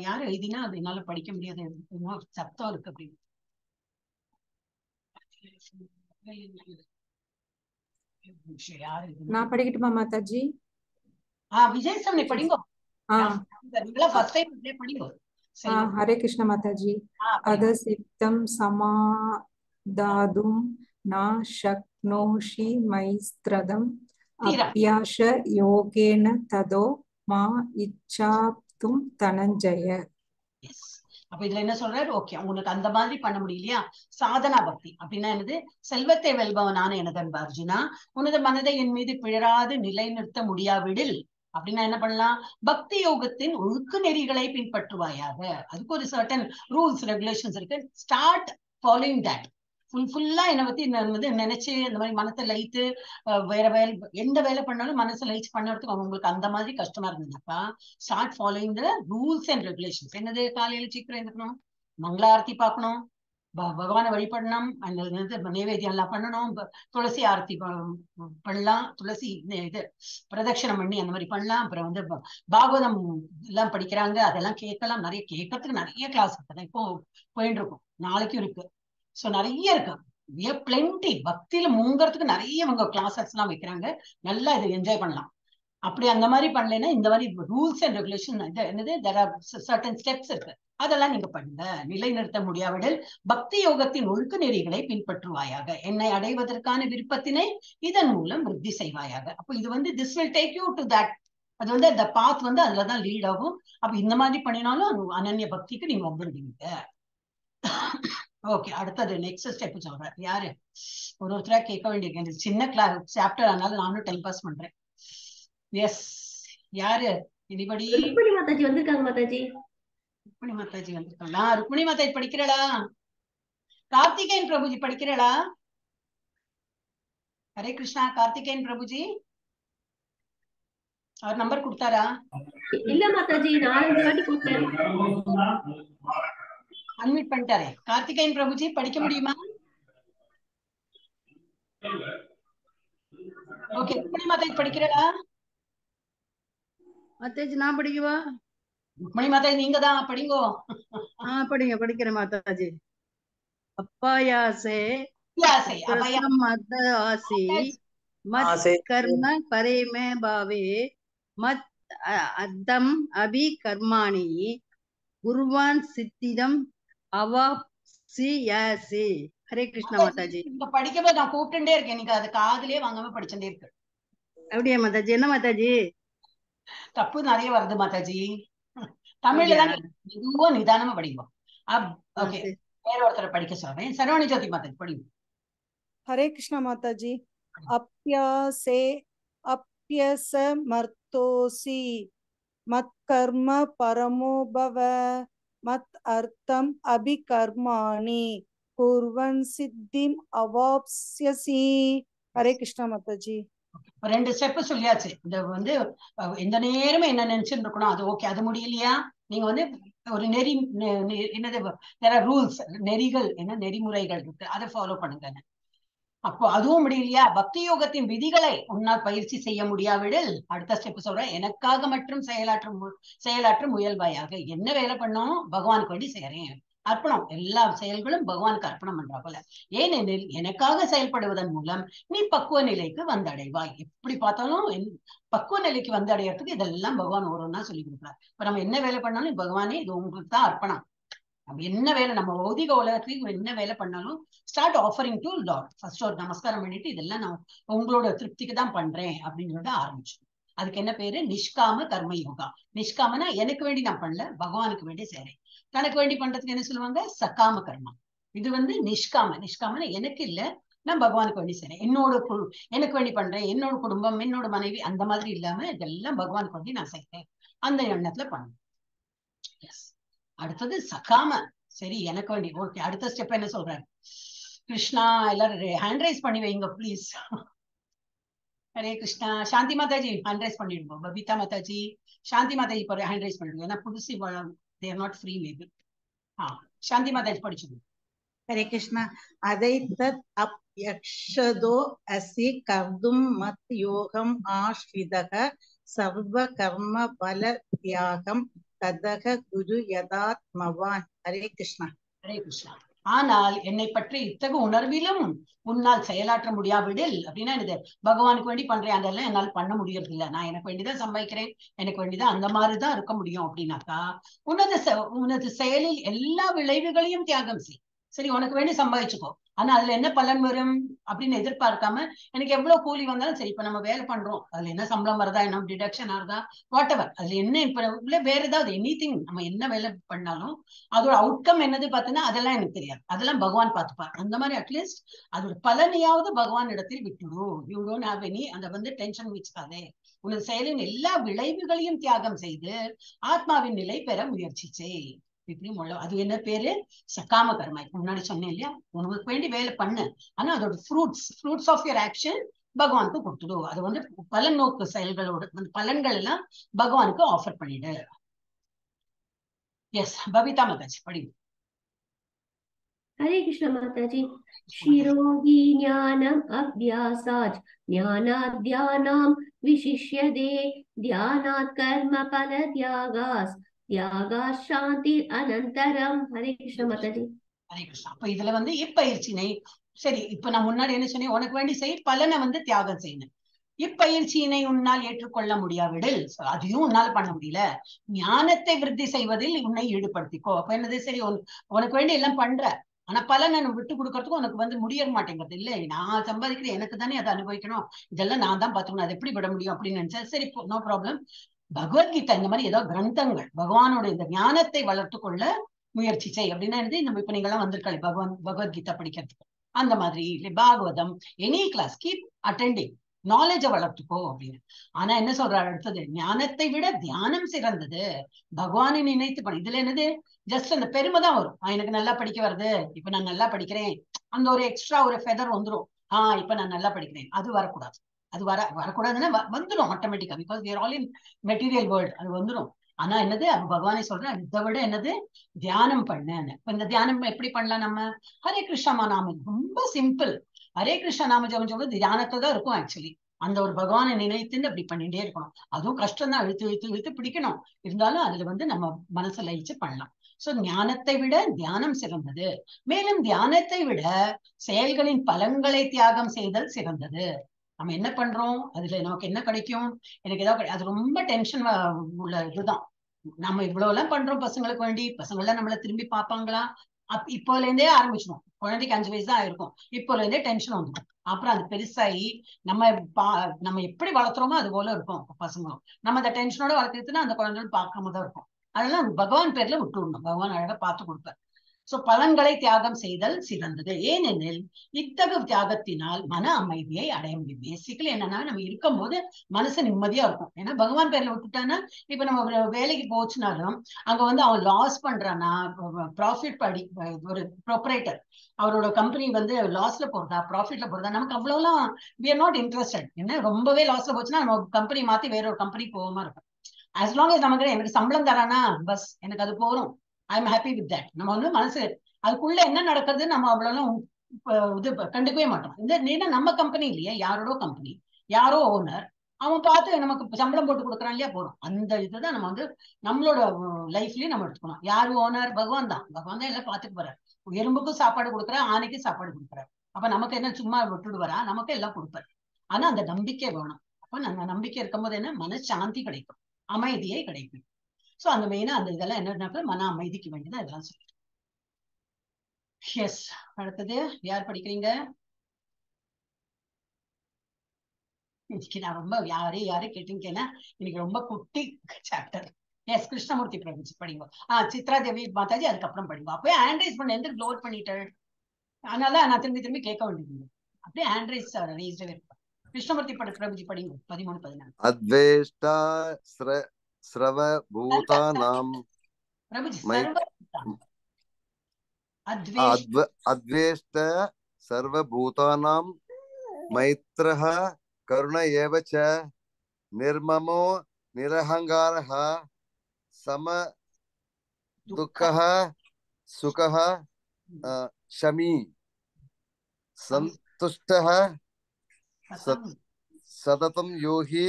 யாரு எழுதினா அது என்னால படிக்க முடியாது, சத்தம் இருக்கு அப்படின்னு. நான் படிக்கட்டுமா மாதாஜி? விஜய் சாமி படிங்கோ. ஃபர்ஸ்ட் டைம் படிங்கோ. ஹரே கிருஷ்ண மாதாஜி. அத சித்தம் சமாதாதும் நா சக்னோஷி மைஸ்த்ரதம் அப்யாஷ யோகேன ததோ மா இச்சாப்தும் தனஞ்சய. அப்ப இதுல என்ன சொல்றாரு? ஓகே, உனக்கு அந்த மாதிரி பண்ண முடியலையா? சாதனா பக்தி அப்படின்னா என்னது? செல்வத்தை வெல்பவனான எனது அன்பு அர்ஜுனா, உனது மனதை என் மீது பிழறாது நிலைநிறுத்த முடியாவிடில் அப்படின்னா என்ன பண்ணலாம்? பக்தி யோகத்தின் ஒழுக்க நெறிகளை பின்பற்றுவாயாக. அதுக்கு ஒரு சர்டன் ரூல்ஸ் ரெகுலேஷன்ஸ் இருக்கு. Start following that. ஃபுல்லா என்னை பத்தி நினைச்சு இந்த மாதிரி மனத்தை லைட்டு வேற வேலை எந்த வேலை பண்ணாலும் மனசை லைட் பண்ணுறதுக்கு உங்களுக்கு அந்த மாதிரி கஷ்டமா இருந்ததுப்பா, start following the rules and regulations. என்னது? காலையில சீக்கிரம் எழுந்துக்கணும், மங்களாரத்தி பார்க்கணும், பகவானை வழிபடணும், அந்த நைவேத்தியம் எல்லாம் பண்ணணும், துளசி ஆரத்தி பண்ணலாம், துளசி இது பிரதட்சணம் பண்ணி அந்த மாதிரி பண்ணலாம். அப்புறம் வந்து பாகவதம் எல்லாம் படிக்கிறாங்க, அதெல்லாம் கேட்கலாம். நிறைய கேட்கறதுக்கு நிறைய கிளாஸ் இருக்கு, இப்போ போயிட்டு இருக்கும், நாளைக்கும் இருக்கு. சோ நிறைய இருக்கு, பிளென்டி. பக்தியில மூங்கறதுக்கு நிறைய இவங்க கிளாஸஸ் எல்லாம் வைக்கிறாங்க, நல்லா இது என்ஜாய் பண்ணலாம். அப்படி அந்த மாதிரி பண்ணலைன்னா இந்த மாதிரி ரூல்ஸ் அண்ட் ரெகுலேஷன் என்னது, there are certain steps இருக்கு, அதெல்லாம் நீங்க பண்ணுங்க. நிலைநிறுத்த முடியாவிடில் பக்தி யோகத்தின் ஒழுக்க நெறிகளை பின்பற்றுவாயாக, என்னை அடைவதற்கான விருப்பத்தினை இதன் மூலம் விருத்தி செய்வாயாக. அப்போ இது வந்து this will take you to that. அது வந்து அந்த பாத் வந்து அதுலதான் லீட் ஆகும். அப்ப இந்த மாதிரி பண்ணினாலும் அனன்ய பக்திக்கு நீங்க வந்துடுவீங்க. ஓகே, அடுத்தது நெக்ஸ்ட் ஸ்டெப் சொல்றேன். யாரு? ஒருத்தரா கேட்க வேண்டிய சின்ன கிளாஸ் சாப்டர், அதனால நானும் டைம் பாஸ் பண்றேன். எஸ், யாரு? எனிபடி? ருக்மிணி மாதாஜி வந்திருக்காங்க மாதாஜி. ருக்மிணி மாதாஜி வந்திருக்காங்களா? ருக்மிணி மாதாஜி படிக்கிறடா? கார்த்திகேயன் பிரபுஜி படிக்கிறடா? ஹரே கிருஷ்ணா. கார்த்திகேயன் பிரபுஜி அவர் நம்பர் கொடுத்தாரா? இல்ல மாதாஜி, 4-5 வாட்டி போட்டேன். அன்மியூட் பண்ணிட்டாரே. கார்த்திகேயன் பிரபுஜி படிக்க முடியுமா? ஓகே, ருக்மணி மாதாஜி படிக்கிறடா? மாதாஜி நான் படிக்கவா? ருக்மணி மாதாஜி நீங்க தான் படிங்கோ. படிக்கிறேன் மாதாஜி. அப்பாயாசே யாசை அபயா மத் ஆசி மத் கர்ம பரே மே பாவே மத் அத்தம் அபி கர்மாணி குருவான் சித்திதம் அவாப்சி யாசி. ஹரே கிருஷ்ணா மாதாஜி. இங்க படிக்கும்போது நான் கூப்பிட்டுட்டே இருக்கேன், நீங்க அது காதுலயே வாங்காம படிச்சுட்டே இருக்கு. அப்படியா மாதாஜி? என்ன மாதாஜி தப்பு நிறைய வருது மாதாஜி. தமிழ்ல தான் மெதுவா நிதானமா படிக்கும். ஓகே, வேற ஒருத்தரை படிக்க சொல்றேன். சரவணி ஜோதி மாதாஜி படிங்க. हरे कृष्णा माता जी। अप्यासे अप्यस मर्तोसी मत कर्म परमो भव मत अर्थम अभिकर्माणि कुर्वन् सिद्धिम अवाप्स्यसि। हरे कृष्णा माता जी। ரெண்டு ஸ்டெப் சொல்லியாச்சு. இந்த வந்து எந்த நேரமும் என்ன நினைச்சுட்டு இருக்கணும், அது ஓகே. அது முடியலையா, நீங்க வந்து ஒரு நெறி என்னது ரூல்ஸ், நெறிகள், என்ன நெறிமுறைகள் இருக்கு, அதை ஃபாலோ பண்ணுங்க. அப்போ அதுவும் முடியலையா, பக்தி யோகத்தின் விதிகளை உன்னால் பயிற்சி செய்ய முடியாவிடில் அடுத்த ஸ்டெப் சொல்றேன், எனக்காக மற்றும் செயலாற்றும் முயல்வாயாக. என்ன வேலை பண்ணணும், பகவானுக்கு வேண்டி செய்யறேன், அர்ப்பணம். எல்லா செயல்களும் பகவானுக்கு அர்ப்பணம் பண்றா போல. ஏனெனில் எனக்காக செயல்படுவதன் மூலம் நீ பக்குவ நிலைக்கு வந்தடைவாய். எப்படி பார்த்தாலும் பக்குவ நிலைக்கு வந்து அடையறதுக்கு இதெல்லாம் பகவான் ஒருன்னா சொல்லி கொடுக்குறாரு. இப்ப நம்ம என்ன வேலை பண்ணாலும் பகவானே இது உங்களுக்கு தான் அர்ப்பணம். நம்ம என்ன வேலை, நம்ம பௌதிக உலகத்துக்கு என்ன வேலை பண்ணாலும் start offering to Lord. First ஒரு நமஸ்காரம் பண்ணிட்டு இதெல்லாம் நான் உங்களோட திருப்திக்கு தான் பண்றேன் அப்படின்னு சொல்லிட்டு ஆரம்பிச்சு. அதுக்கு என்ன பேரு, நிஷ்காம கர்ம யோகா. நிஷ்காமனா எனக்கு வேண்டி நான் பண்ணல, பகவானுக்கு வேண்டி செய்றேன். தனக்கு வேண்டி பண்றதுக்கு என்ன சொல்லுவாங்க, சகாம கர்மா. இது வந்து நிஷ்காம. நிஷ்காமனா எனக்கு இல்ல, நான் பகவானுக்கு வேண்டி செய்றேன். எனக்கு வேண்டி பண்றேன், என்னோட குடும்பம், என்னோட மனைவி, அந்த மாதிரி இல்லாம இதெல்லாம் பகவானுக்கு வேண்டி நான் செய்றேன், அந்த எண்ணத்துல பண்ணணும். அடுத்தது சகாம, சரி எனக்கு வேண்டி. ஓகே, அடுத்த ஸ்டெப் என்ன சொல்றாரு கிருஷ்ணா? எல்லாரும் ஹேண்ட் ரைஸ் பண்ணி வைங்க ப்ளீஸ். ஹரே கிருஷ்ணா. சாந்தி மாதாஜி ஹேண்ட் ரைஸ் பண்ணிடுவோம். பபிதா மாதாஜி, சாந்தி மாதாஜி ஹேண்ட் ரைஸ் பண்ணிடுவோம். ஏன்னா புதுசு they are not free maybe. சாந்தி மாதாஜி படிச்சுடுவோம். हरे कृष्ण। अदैतत् अप्यक्षदो असि कर्तुं मत् योगम् आश्रितः सर्वकर्म फल त्यागं ततः कुरु यदात्मवान्। हरे कृष्ण। ஹரே கிருஷ்ணா. ஆனால் என்னை பற்றி இத்தகு உணர்விலும் உன்னால் செயலாற்ற முடியாவிடில் அப்படின்னா இது பகவானுக்கு வேண்டி பண்றேன், அதெல்லாம் என்னால் பண்ண முடியறது இல்லை, நான் எனக்கு வேண்டிதான் சம்பாதிக்கிறேன், எனக்கு வேண்டிதான் அந்த மாதிரிதான் இருக்க முடியும் அப்படின்னாக்கா உனது செயலில் எல்லா விளைவுகளையும் தியாகம் செய். சரி, உனக்கு வேண்டி சம்பாதிச்சுக்கோ, ஆனா அதுல என்ன பலன் வரும் அப்படின்னு எதிர்பார்க்காம, எனக்கு எவ்வளவு கூலி வந்தாலும் சரி, இப்ப நம்ம வேலை பண்றோம், அதுல என்ன சம்பளம் வருதா, என்ன டிடக்ஷன் ஆகுதா, வாட் எவர், அதுல என்ன இப்ப உள்ள வேற ஏதாவது எனிதிங், நம்ம என்ன வேலை பண்ணாலும் அதோட அவுட்கம் என்னது பார்த்தீங்கன்னா அதெல்லாம் எனக்கு தெரியாது, அதெல்லாம் பகவான் பார்த்துப்பார். அந்த மாதிரி அட்லீஸ்ட் அதோட பலனையாவது பகவான் இடத்தில் விட்டுடும். யூ டோன்ட் ஹேவ் எனி, அதை வந்து டென்ஷன் வச்சுக்காதே. உனது செயலின் எல்லா விளைவுகளையும் தியாகம் செய்து ஆத்மாவின் நிலை பெற முயற்சி செய். இப்படி அது என்ன பேரு, சகாம கர்மா. முன்னாடி சொன்னேன் இல்லையா, உனக்கு வேண்டி வேலை பண்ணு, ஆனா அதோட ஃப்ரூட்ஸ் ஆஃப் யுவர் ஆக்ஷன் பகவானுக்கு கொடுத்துடும். அது வந்து பலன் நோக்கு செயல்களோட பலன்கள் எல்லாம் பகவானுக்கு ஆஃபர் பண்ணிடு. எஸ், பபிதா மாதாஜி படி. हरे कृष्ण माताजी। शिरोहि ज्ञानम् अभ्यासात् ज्ञानाद् विशिष्यते ध्यानात् कर्म फल त्यागात् त्यागात् शान्ति अनन्तरम्। हरे कृष्ण माताजी। ஹரே கிருஷ்ணா. அப்ப இதுல வந்து இப்பயிற்சினை, சரி இப்ப நான் முன்னாடி என்ன சொன்னேன், உனக்கு வேண்டி செய், பலனை வந்து தியாகம் செய்யணும். இப்பயிற்சியினை உன்னால் ஏற்றுக்கொள்ள முடியாவிடில், அதையும் உன்னால் பண்ண முடியல, ஞானத்தை விருத்தி செய்வதில் உன்னை ஈடுபடுத்திக்கோ. அப்ப என்னது, சரி உனக்கு வேண்டி எல்லாம் பண்ற, ஆனா பலனை விட்டு கொடுக்கறதுக்கும் உனக்கு வந்து முடிய மாட்டேங்கிறது. இல்ல, நான் சம்பாதிக்கிறேன், எனக்கு தானே அதை அனுபவிக்கணும், இதெல்லாம் நான் தான் பாத்துக்கணும், அதை எப்படி விட முடியும் அப்படின்னு நினைச்சா, சரி நோ ப்ராப்ளம். பகவத்கீதா இந்த மாதிரி ஏதோ கிரந்தங்கள் பகவானோட இந்த ஞானத்தை வளர்த்து கொள்ள முயற்சி செய் அப்படின்னா என்னது, நம்ம இப்ப நீங்க எல்லாம் வந்திருக்காளே பகவத்கீதா படிக்கிறதுக்கு, அந்த மாதிரி இல்லை Bhagavatam, any class keep attending, நாலேஜை வளர்த்துக்கோ அப்படின்னு. ஆனா என்ன சொல்றாரு அடுத்தது, ஞானத்தை விட தியானம் சிறந்தது, பகவானை நினைத்து பண்ண. இதுல என்னது, ஜஸ்ட் அந்த பெருமை தான் வரும், எனக்கு நல்லா படிக்க வருது, இப்ப நான் நல்லா படிக்கிறேன், அந்த ஒரு எக்ஸ்ட்ரா ஒரு ஃபெதர் வந்துரும், இப்ப நான் நல்லா படிக்கிறேன், அது வரக்கூடாது. அது வரக்கூடாதுன்னா வந்துடும் ஆட்டோமேட்டிக்கா, because we are all in material world, அது வந்துடும். ஆனா என்னது அப்ப பகவானே சொல்றேன், இதை விட என்னது தியானம் பண்ணேன்னு. இப்ப இந்த தியானம் எப்படி பண்ணலாம் நம்ம? ஹரே கிருஷ்ணா நாமம் ரொம்ப சிம்பிள். ஹரே கிருஷ்ணா நாம ஜபம் சொல்றது தியானத்தை தான் இருக்கும் ஆக்சுவலி. அந்த ஒரு பகவானை நினைத்துன்னு அப்படி பண்ணிட்டே இருக்கணும். அதுவும் கஷ்டம் தான், இழுத்து இழுத்து இழுத்து பிடிக்கணும். இருந்தாலும் அதுல வந்து நம்ம மனசை லயிச்சு பண்ணலாம். சோ ஞானத்தை விட தியானம் சிறந்தது. மேலும் தியானத்தை விட செயல்களின் பலன்களை தியாகம் செய்தல் சிறந்தது. நம்ம என்ன பண்றோம், அதுல நமக்கு என்ன கிடைக்கும், எனக்கு ஏதாவது அது ரொம்ப டென்ஷன் உள்ள இதுதான். நம்ம இவ்வளவு எல்லாம் பண்றோம் பசங்களுக்கு வேண்டி, பசங்க எல்லாம் நம்மள திரும்பி பார்ப்பாங்களா, இப்போல இருந்தே ஆரம்பிச்சிடும். குழந்தைக்கு 5 வயசு தான் ஆயிருக்கும், இப்போல இருந்தே டென்ஷன் வந்துடும். அப்புறம் அது பெருசாகி நம்ம எப்படி வளர்த்துறோமோ அது போல இருக்கும் பசங்களும். நம்ம அந்த டென்ஷனோட வளர்த்துனா அந்த குழந்தைகள் பார்க்காம தான் இருக்கும். அதெல்லாம் பகவான் பேர்ல விட்டு விடணும், பகவான் அழகா பார்த்து கொடுப்பார். சோ பலன்களை தியாகம் செய்தல் சிறந்தது. ஏனெனில் இத்தகு தியாகத்தினால் மன அமைதியை அடைய முடியும். பேசிக்கலி என்னன்னா, நம்ம இருக்கும் போது மனசு நிம்மதியா இருக்கும். ஏன்னா பகவான் பேர்ல விட்டுட்டானா, இப்ப நம்ம வேலைக்கு போச்சுனாலும் அங்க வந்து அவன் லாஸ் பண்றானா, ப்ராஃபிட் ஒரு ப்ரொப்ரைட்டர் அவரோட கம்பெனி வந்து லாஸ்ல போறதா ப்ராஃபிட்ல போறதா, நமக்கு அவ்வளவுலாம் we are not interested. என்ன ரொம்பவே லாஸ்ல போச்சுன்னா நம்ம கம்பெனி மாத்தி வேற ஒரு கம்பெனி போகாம இருக்கும். as long as நமக்கு எனக்கு சம்பளம் தரானா பஸ், எனக்கு அது போறோம், I am happy with that. நம்ம வந்து மனசு அதுக்குள்ள என்ன நடக்குது நம்ம அவ்வளவு இது கண்டுக்கவே மாட்டோம். இந்த நம்ம கம்பெனி இல்லையா, யாரோட கம்பெனி, யாரோ ஓனர், அவன் பார்த்து நமக்கு சம்பளம் போட்டு கொடுக்குறான் இல்லையா, போறோம். அந்த இதுதான் நம்ம வந்து நம்மளோட லைஃப்லயும் நம்ம எடுத்துக்கணும். யாரு ஓனர்? பகவான் தான். பகவான் தான் எல்லாம் பார்த்துட்டு போறாரு. எறும்புக்கும் சாப்பாடு கொடுக்குறாரு, ஆணைக்கும் சாப்பாடு கொடுக்குறாரு. அப்ப நமக்கு என்ன சும்மா விட்டுடுவாரா? நமக்கு எல்லாம் கொடுப்பாரு. ஆனா அந்த நம்பிக்கை வேணும். அப்ப நம்ம நம்பிக்கை இருக்கும்போது என்ன, மனசாந்தி கிடைக்கும், அமைதியே கிடைக்கும். சோ அந்த மெயினா அந்த இதெல்லாம் என்னன்னா மன அமைதிக்கு வேண்டியதான் இதெல்லாம் சொல்றேன். எஸ், அடுத்தது யார் படிக்கிறீங்க? இன்னைக்கு நான் ரொம்ப யாரே கேட்டீங்கன்னா இன்னைக்கு ரொம்ப குட்டி சாப்டர். எஸ், கிருஷ்ணமூர்த்தி பிரபுஜி படிங்க. சித்ரா தேவி மாதாஜி அதுக்கப்புறம் படிங்க. அப்பயே ஹேண்ட் ரைஸ் பண்ண எந்த க்ளோர் பண்ணிட்டேன், அதனால நான் திரும்பி கேட்க வேண்டியது. அப்படியே ஹேண்ட் ரைஸ் ரேஸ்டே இருப்பேன். கிருஷ்ணமூர்த்தி பிரபுஜி படிங்க 13-14. அத்வேஷ்டா ஸ்ரவபூதானாம் அத்வேஷ்ட சர்வபூதானாம் மைத்ரஹ கருண ஏவ ச நிர்மமோ நிரஹங்காரஹ சம துக்கஹ சுகஹ ஷமி சந்துஷ்டஹ சததம் யோகி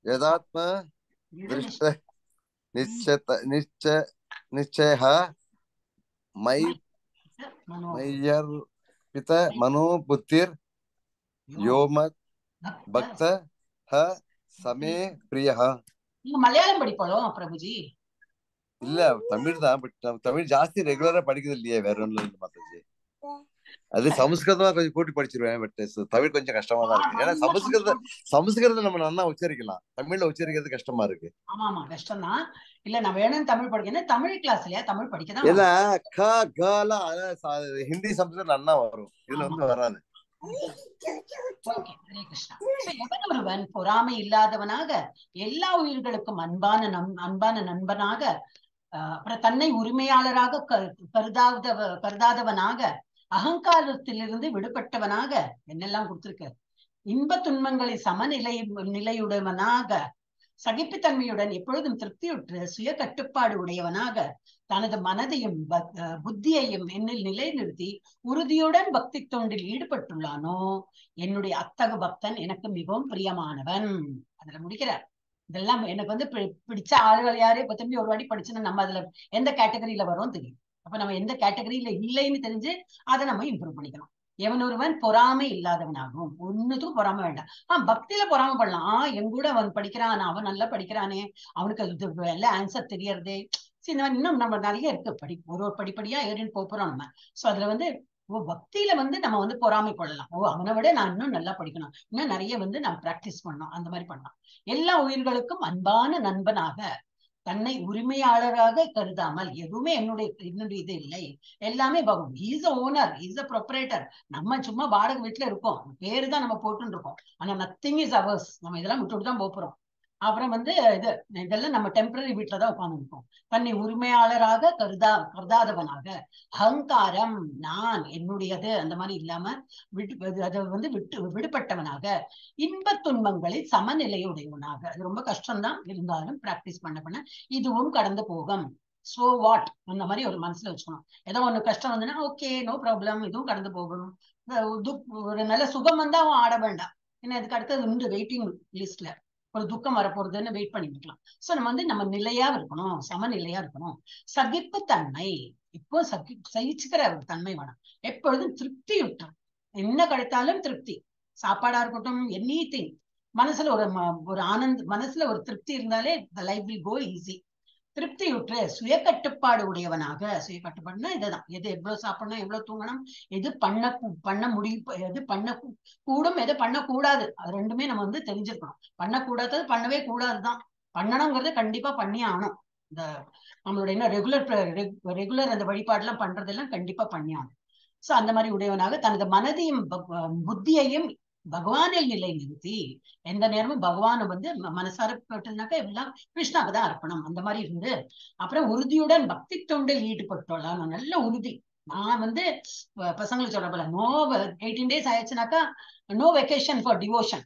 யதாத்ம திருஷ்ட நிச்சயः மய்யர்பித மனோ புத்திர் யோம பக்த சமே பிரியஹ. நீங்க மலையாளம் படிப்பாளோ பிரபுஜி? இல்ல, தமிழ் தான். பட் தமிழ் ஜாஸ்தி ரெகுலரா படிக்கிறது இல்லையே, வேற ஒண்ணும் இல்லை மாதாஜி. அது சமஸ்கிருதமா கொஞ்சம் கூட்டி படிச்சிருவேன். பட் தமிழ் கொஞ்சம் கஷ்டமா தான் இருக்கு. ஏன்னா சமஸ்கிருதம் நம்ம நல்லா உச்சரிக்கலாம், தமிழ்ல உச்சரிக்கிறது கஷ்டமா இருக்கு. ஆமா கஷ்டம் தான். இல்ல நான் வேணும் தமிழ் படிக்கணும், தமிழ் கிளாஸ்லயா தமிழ் படிக்கதான். ஏன்னா ஹிந்தி சமஸ்கிருதம் நல்லா வரும், இதுல வந்து வராது. ஹரே கிருஷ்ணா. எவன் ஒருவன் பொறாமை இல்லாதவனாக எல்லா உயிர்களுக்கும் அன்பான நண்பனாக, அப்புறம் தன்னை உரிமையாளராக கருதாதவனாக, அகங்காரத்திலிருந்து விடுபட்டவனாக, என்னெல்லாம் கொடுத்திருக்க, இன்ப துன்பங்களை நிலையுடையவனாக, சகிப்புத்தன்மையுடன் எப்பொழுதும் திருப்தியுற்று சுய கட்டுப்பாடு உடையவனாக, தனது மனதையும் புத்தியையும் என்னில் நிலைநிறுத்தி உறுதியுடன் பக்தி தொண்டில் ஈடுபட்டுள்ளானோ, என்னுடைய அத்தகு பக்தன் எனக்கு மிகவும் பிரியமானவன். அதுல முடிக்கிறார். இதெல்லாம் எனக்கு வந்து பிடிச்ச ஆளுகள் யாரே இப்ப திரும்பி ஒரு வாட்டி படிச்சுன்னா நம்ம அதுல எந்த கேட்டகரியில வரும் தெரியும். அப்ப நம்ம எந்த கேட்டகரியில இல்லைன்னு தெரிஞ்சு அதை நம்ம இம்ப்ரூவ் பண்ணிக்கலாம். எவன் ஒருவன் பொறாமை இல்லாதவனாகும். ஒன்னுக்கும் பொறாம வேண்டாம். பக்தியில பொறாம பண்ணலாம். என் கூட அவன் படிக்கிறான், அவன் நல்லா படிக்கிறானே, அவனுக்கு எல்லாம் ஆன்சர் தெரியறதே, இன்னும் நம்ம நிறைய இருக்கு ஒரு படிப்படியா ஏறின்னு போறோம் நம்ம. சோ அதுல வந்து பக்தியில வந்து நம்ம வந்து பொறாமை கொள்ளலாம். அவனை விட நான் இன்னும் நல்லா படிக்கணும், இன்னும் நிறைய வந்து நான் பிராக்டிஸ் பண்ணணும், அந்த மாதிரி பண்ணலாம். எல்லா உயிர்களுக்கும் அன்பான நண்பனாக, தன்னை உரிமையாளராக கருதாமல், எதுவுமே என்னுடைய இது இல்லை, எல்லாமே பகவான். He's a owner, he's a proprietor. நம்ம சும்மா வாடகை வீட்டுல இருக்கோம், பேரு தான் நம்ம போட்டுன்னு இருக்கோம். ஆனா நத்திங் இஸ் அவர்ஸ். நம்ம இதெல்லாம் விட்டுட்டு தான் போறோம். அப்புறம் வந்து இதெல்லாம் நம்ம டெம்பரரி வீட்டுலதான் உட்கார்ந்துருக்கோம். தன்னை உரிமையாளராக கருதாதவனாக, அகங்காரம் நான் என்னுடையது அந்த மாதிரி இல்லாம அதை வந்து விடுபட்டவனாக, இன்பத் துன்பங்களில் சமநிலையுடையவனாக. அது ரொம்ப கஷ்டம்தான், இருந்தாலும் பிராக்டிஸ் பண்ண இதுவும் கடந்து போகும். சோ வாட் அந்த மாதிரி ஒரு மனசுல வச்சுக்கணும். ஏதோ ஒண்ணு கஷ்டம் வந்துன்னா ஓகே நோ ப்ராப்ளம், இதுவும் கடந்து போகும். ஒரு நல்ல சுகம் வந்தா அவன் ஆட வேண்டாம், ஏன்னா இதுக்கு அடுத்தது உண்டு வெயிட்டிங் லிஸ்ட்ல. ஒரு துக்கம் வரப்போறதுன்னு வெயிட் பண்ணிட்டு இருக்கலாம். சோ நம்ம வந்து நம்ம நிலையா இருக்கணும், சமநிலையா இருக்கணும். சகிப்பு தன்மை, இப்போ சகிச்சுக்கிற ஒரு தன்மை வேணும். எப்பொழுதும் திருப்தி விட்டுரும். என்ன கிடைத்தாலும் திருப்தி, சாப்பாடா இருக்கட்டும், எனிதிங். மனசுல ஒரு ஆனந்த், மனசுல ஒரு திருப்தி இருந்தாலே the life will go easy. திருப்தியுற்று சுய கட்டுப்பாடு உடையவனாக. சுய கட்டுப்பாடுனா இதுதான், எது எவ்வளவு சாப்பிடணும், எவ்வளவு தூங்கணும், எது பண்ண முடியும், எது பண்ண கூடும், எது பண்ணக்கூடாது, அது ரெண்டுமே நம்ம வந்து தெரிஞ்சிருக்கணும். பண்ணக்கூடாதது பண்ணவே கூடாதுதான், பண்ணணுங்கிறது கண்டிப்பா பண்ணி ஆகணும். இந்த நம்மளோட என்ன ரெகுலர் அந்த வழிபாடுலாம் பண்றதெல்லாம் கண்டிப்பா பண்ணி ஆகணும். சோ அந்த மாதிரி உடையவனாக தனது மனதையும் புத்தியையும் பகவானில் நிலை நிறுத்தி, எந்த நேரமும் பகவானை வந்து மனசார போட்டதுனாக்கா எல்லாம் கிருஷ்ணாக்கு தான் அர்ப்பணம் அந்த மாதிரி இருந்து, அப்புறம் உறுதியுடன் பக்தி தொண்டில் ஈடுபட்டோம். நல்ல உறுதி. நான் வந்து பசங்களுக்கு சொல்ற போல நோ 18 days ஆயிடுச்சுனாக்கா நோ வெக்கேஷன் ஃபார் டிவோஷன்.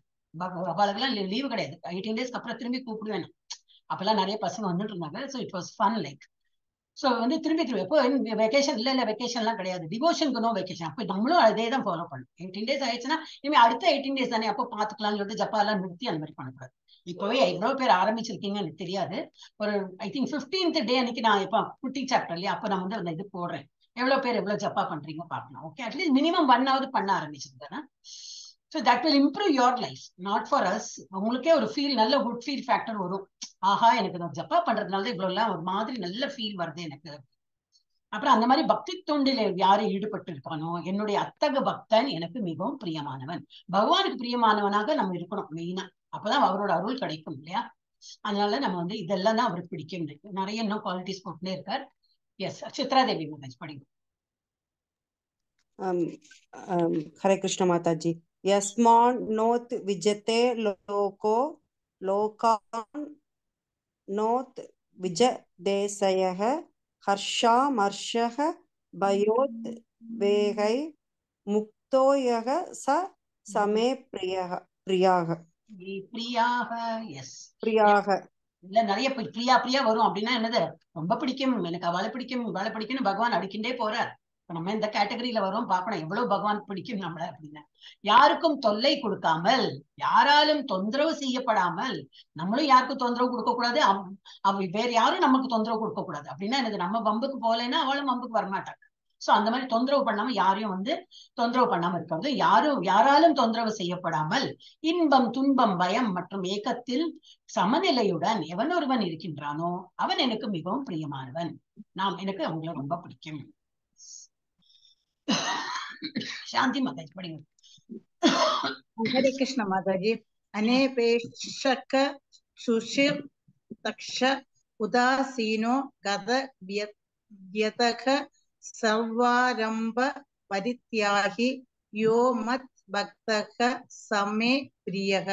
அவளுக்கெல்லாம் லீவு கிடையாது. 18 days அப்புறம் திரும்பி கூப்பிடுவேன். அப்பெல்லாம் நிறைய பசங்க வந்துட்டு இருந்தாங்க. So it was fun like. So வந்து திரும்பி எப்போ வெக்கேஷன் இல்லை வெக்கேஷன் எல்லாம் கிடையாது, டிவோஷனுக்கு நோ வெக்கேஷன். அப்போ நம்மளும் அதே தான் ஃபாலோ பண்ணணும். 18 days ஆயிடுச்சுன்னா இனிமே அடுத்த 18 days தானே, அப்போ பார்த்துக்கலாம்னு சொல்லிட்டு ஜப்பாலாம் நிறுத்தி அந்த மாதிரி பண்ணக்கூடாது. இப்போவே எவ்வளவு பேர் ஆரம்பிச்சிருக்கீங்க எனக்கு தெரியாது. ஒரு ஐ திங்க் 15th day அன்னைக்கு நான் இப்போ குட்டி சாப்டர் இல்லையா, அப்போ நான் வந்து அந்த இது போடுறேன். எவ்வளவு பேர் எவ்வளவு ஜப்பா பண்றீங்க பார்க்கலாம். ஓகே, அட்லீஸ்ட் மினிமம் 1 hour பண்ண ஆரம்பிச்சிருந்தேன்னா so that will improve your life, not for us. உங்களுக்கே ஒரு ஃபீல், நல்ல குட் ஃபீல் ஃபேக்டர் வரும். ஆஹா எனக்கு நான் ஜப்பா பண்றதுனால இவ்வளவு எல்லாம் ஒரு மாதிரி நல்ல ஃபீல் வருது எனக்கு. அப்புறம் அந்த மாதிரி பக்தி தொண்டில யாரு ஈடுபட்டு இருக்கானோ, என்னுடைய அத்தக பக்தன் எனக்கு மிகவும் பிரியமானவன். பகவானுக்கு பிரியமானவனாக நம்ம இருக்கணும் மெயினா, அப்பதான் அவரோட அருள் கிடைக்கும் இல்லையா. அதனால நம்ம வந்து இதெல்லாம் தான் அவருக்கு பிடிக்கும். நிறைய இன்னும் குவாலிட்டிஸ் போட்டுனே இருக்கார். எஸ், சித்ரா தேவி மகாஜ் படிங்க. हरे कृष्ण माताजी। यस्मान् नोत् विजते लोको लोकान् नोत् विजदेशयः हर्षामर्षः भयोत् वेगै मुक्तो यः स समे प्रियाः எஸ் प्रियाः இல்ல நிறைய பிரியா வரும். அப்படின்னா என்னது, ரொம்ப பிடிக்கும் எனக்கு, அவளை பிடிக்கும் இவளை பிடிக்கும்னு பகவான் அடிக்கின்றே போறார். நம்ம இந்த கேட்டகரியில வரும், பார்க்கணும் எவ்வளவு பகவான் பிடிக்கும் நம்மள அப்படின்னு. யாருக்கும் தொல்லை கொடுக்காமல், யாராலும் தொந்தரவு செய்யப்படாமல், நம்மளும் யாருக்கும் தொந்தரவு கொடுக்க கூடாது, வேற யாரும் நமக்கு தொந்தரவு கொடுக்க கூடாது. அப்படின்னா எனக்கு நம்ம பம்புக்கு போகலைன்னா அவளும் பம்புக்கு வரமாட்டாங்க. சோ அந்த மாதிரி தொந்தரவு பண்ணாம, யாரையும் வந்து தொந்தரவு பண்ணாம இருக்கிறது, யாராலும் தொந்தரவு செய்யப்படாமல், இன்பம் துன்பம் பயம் மற்றும் ஏக்கத்தில் சமநிலையுடன் எவன் ஒருவன் இருக்கின்றானோ அவன் எனக்கு மிகவும் பிரியமானவன். எனக்கு அவங்கள ரொம்ப பிடிக்கும். शांति माता जी पढ़ेंगे। हरे कृष्ण माता जी। अनेपेक्षक सुशिर तक्ष उदासीनो गद व्यतक सर्वारंभ परित्यागी यो मत् भक्तः समे प्रियः।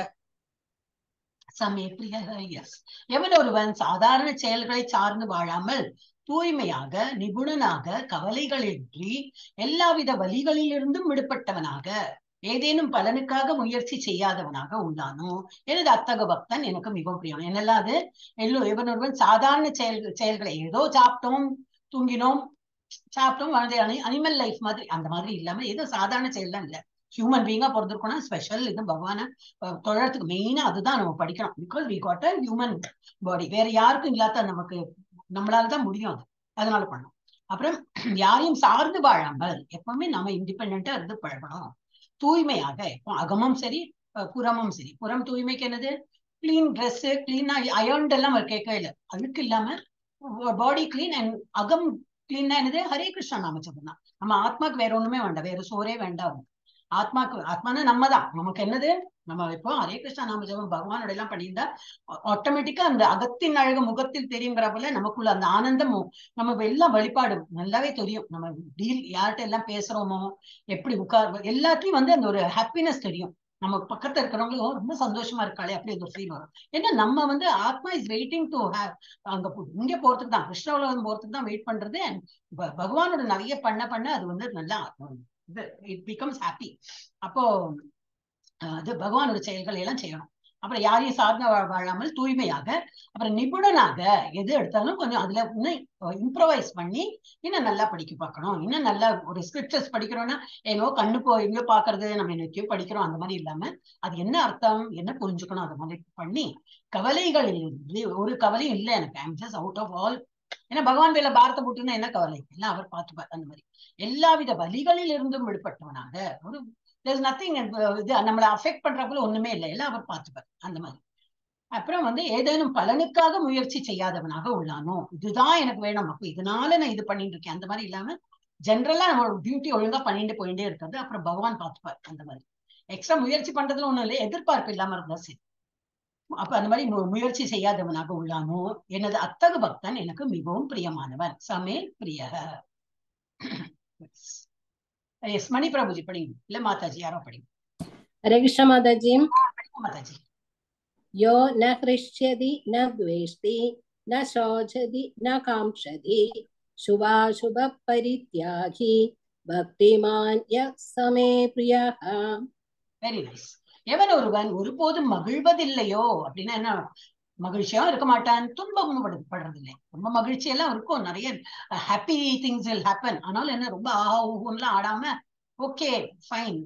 சமே பிரியக. எஸ், எவன் ஒருவன் சாதாரண செயல்களை சார்ந்து வாழாமல் தூய்மையாக நிபுணனாக கவலைகளின்றி எல்லாவித வழிகளிலிருந்தும் விடுபட்டவனாக ஏதேனும் பலனுக்காக முயற்சி செய்யாதவனாக உள்ளானோ எனது அத்தக பக்தன் எனக்கு மிகவும் பிரியம். என்னெல்லாம் அது, எவன் ஒருவன் சாதாரண செயல்களை, ஏதோ சாப்பிட்டோம் தூங்கினோம் சாப்பிட்டோம் அனிமல் லைஃப் மாதிரி அந்த மாதிரி இல்லாம ஏதோ சாதாரண செயல் தான் இல்ல, ஹியூமன் பீங்கா பிறந்திருக்கணும். ஸ்பெஷல் இது பகவான தொழறதுக்கு மெயினா அதுதான் நம்ம படிக்கணும். Because we got a human body, வேற யாருக்கும் இல்லாத நமக்கு நம்மளாலதான் முடியும் அது, அதனால பண்ணணும். அப்புறம் யாரையும் சார்ந்து வாழாமல் எப்பவுமே நம்ம இண்டிபெண்டா இருந்து பழகணும். தூய்மையாக, எப்போ அகமும் சரி புறமும் சரி. புறம் தூய்மைக்கு என்னது, கிளீன் ட்ரெஸ், கிளீனா அயர்ன்ட் எல்லாம் கேட்க இல்லை, அதுக்கு இல்லாம பாடி கிளீன். அண்ட் அகம் கிளீன்னா என்னது, ஹரே கிருஷ்ணா நாம சொல்லலாம். நம்ம ஆத்மாக்கு வேற ஒண்ணுமே வேண்டாம், வேற சோறே வேண்டாம். ஆத்மானா நம்ம தான், நமக்கு என்னது, நம்ம இப்போ ஹரே கிருஷ்ணா நாம ஜபம் பகவானோட எல்லாம் பண்ணியிருந்தா ஆட்டோமேட்டிக்கா அந்த அகத்தின் அழகு முகத்தில் தெரியுங்கிற போல நமக்குள்ள அந்த ஆனந்தமும், நம்ம எல்லாம் வழிபாடு நல்லாவே தெரியும். நம்ம யார்கிட்ட எல்லாம் பேசுறோமோ, எப்படி உட்கார், எல்லாத்தையும் வந்து அந்த ஒரு ஹாப்பினஸ் தெரியும். நம்ம பக்கத்துல இருக்கிறவங்களும் ரொம்ப சந்தோஷமா இருக்காளே அப்படி ஒரு ஃபீல் வரும். ஏன்னா நம்ம வந்து ஆத்மா இஸ் வெயிட்டிங் டு ஹேவ் அங்க இங்க போறதுக்கு தான், கிருஷ்ண உலகம் போறதுக்கு தான் வெயிட் பண்றது. பகவானோட நிறைய பண்ண அது வந்து நல்லா இட் பிகம்ஸ் ஹாப்பி. அப்போ அது பகவானோட செயல்களை எல்லாம் செய்யணும். அப்புறம் யாரையும் சார்ந்த வாழாமல் தூய்மையாக, அப்புறம் நிபுணனாக எது எடுத்தாலும் கொஞ்சம் அதுல இன்னும் இம்ப்ரவைஸ் பண்ணி இன்னும் நல்லா படிக்க பார்க்கணும். இன்னும் நல்லா ஒரு ஸ்கிரிப்சர்ஸ் படிக்கிறோம்னா எங்கோ எங்கேயோ பாக்குறது, நம்ம என்னைக்கோ படிக்கிறோம் அந்த மாதிரி இல்லாம அது என்ன அர்த்தம் என்ன புரிஞ்சுக்கணும் அது மாதிரி பண்ணி கவலைகள் ஒரு கவலையும் இல்லை எனக்கு. I'm just out of all. ஏன்னா பகவான் வேலை பாரத்தை போட்டுன்னா என்ன கவலை, எல்லாம் அவர் பார்த்துப்பார். அந்த மாதிரி எல்லாவித வலிகளில் இருந்தும் விடுபட்டவனாக ஒரு there's nothing இது நம்மளை அஃபெக்ட் பண்றப்பல ஒண்ணுமே இல்லை, எல்லாம் அவர் பார்த்துப்பார் அந்த மாதிரி. அப்புறம் வந்து ஏதேனும் பலனுக்காக முயற்சி செய்யாதவனாக உள்ளானோ, இதுதான் எனக்கு வேணும் அப்ப இதனால நான் இது பண்ணிட்டு இருக்கேன் அந்த மாதிரி இல்லாம ஜென்ரலா நம்ம டியூட்டி ஒழுங்கா பண்ணிட்டு போயிட்டே இருக்கிறது. அப்புறம் பகவான் பார்த்துப்பார். அந்த மாதிரி எக்ஸ்ட்ரா முயற்சி பண்றதுல ஒண்ணும் இல்லை, எதிர்பார்ப்பு இல்லாம இருந்தா சரி. அப்ப அந்த மாதிரி முயற்சி செய்யாதவனாக உள்ளானோ எனது அத்தகு பக்தன் எனக்கு மிகவும் பிரியமானவன். சமே பிரிய. எஸ் மணி பிரபுஜி படிங்க, இல்ல மாதாஜி யாரோ படிங்க. हरे कृष्ण माताजी। माताजी। यो न हृष्यति न द्वेष्टि न शोचति न कांक्षति शुभाशुभ परित्यागी भक्तिमान् यः समे प्रियः। Very nice. எவன் ஒருவன் ஒருபோதும் மகிழ்வதில்லையோ அப்படின்னா என்ன, மகிழ்ச்சியா இருக்க மாட்டான், துன்பமும் படுறதில்லை. ரொம்ப மகிழ்ச்சி எல்லாம் இருக்கும், நிறைய ஹாப்பி திங்ஸ் வில் ஹேப்பன். ஆனாலும் என்ன ரொம்ப ஊகம்லாம் ஆடாம ஓகே ஃபைன்.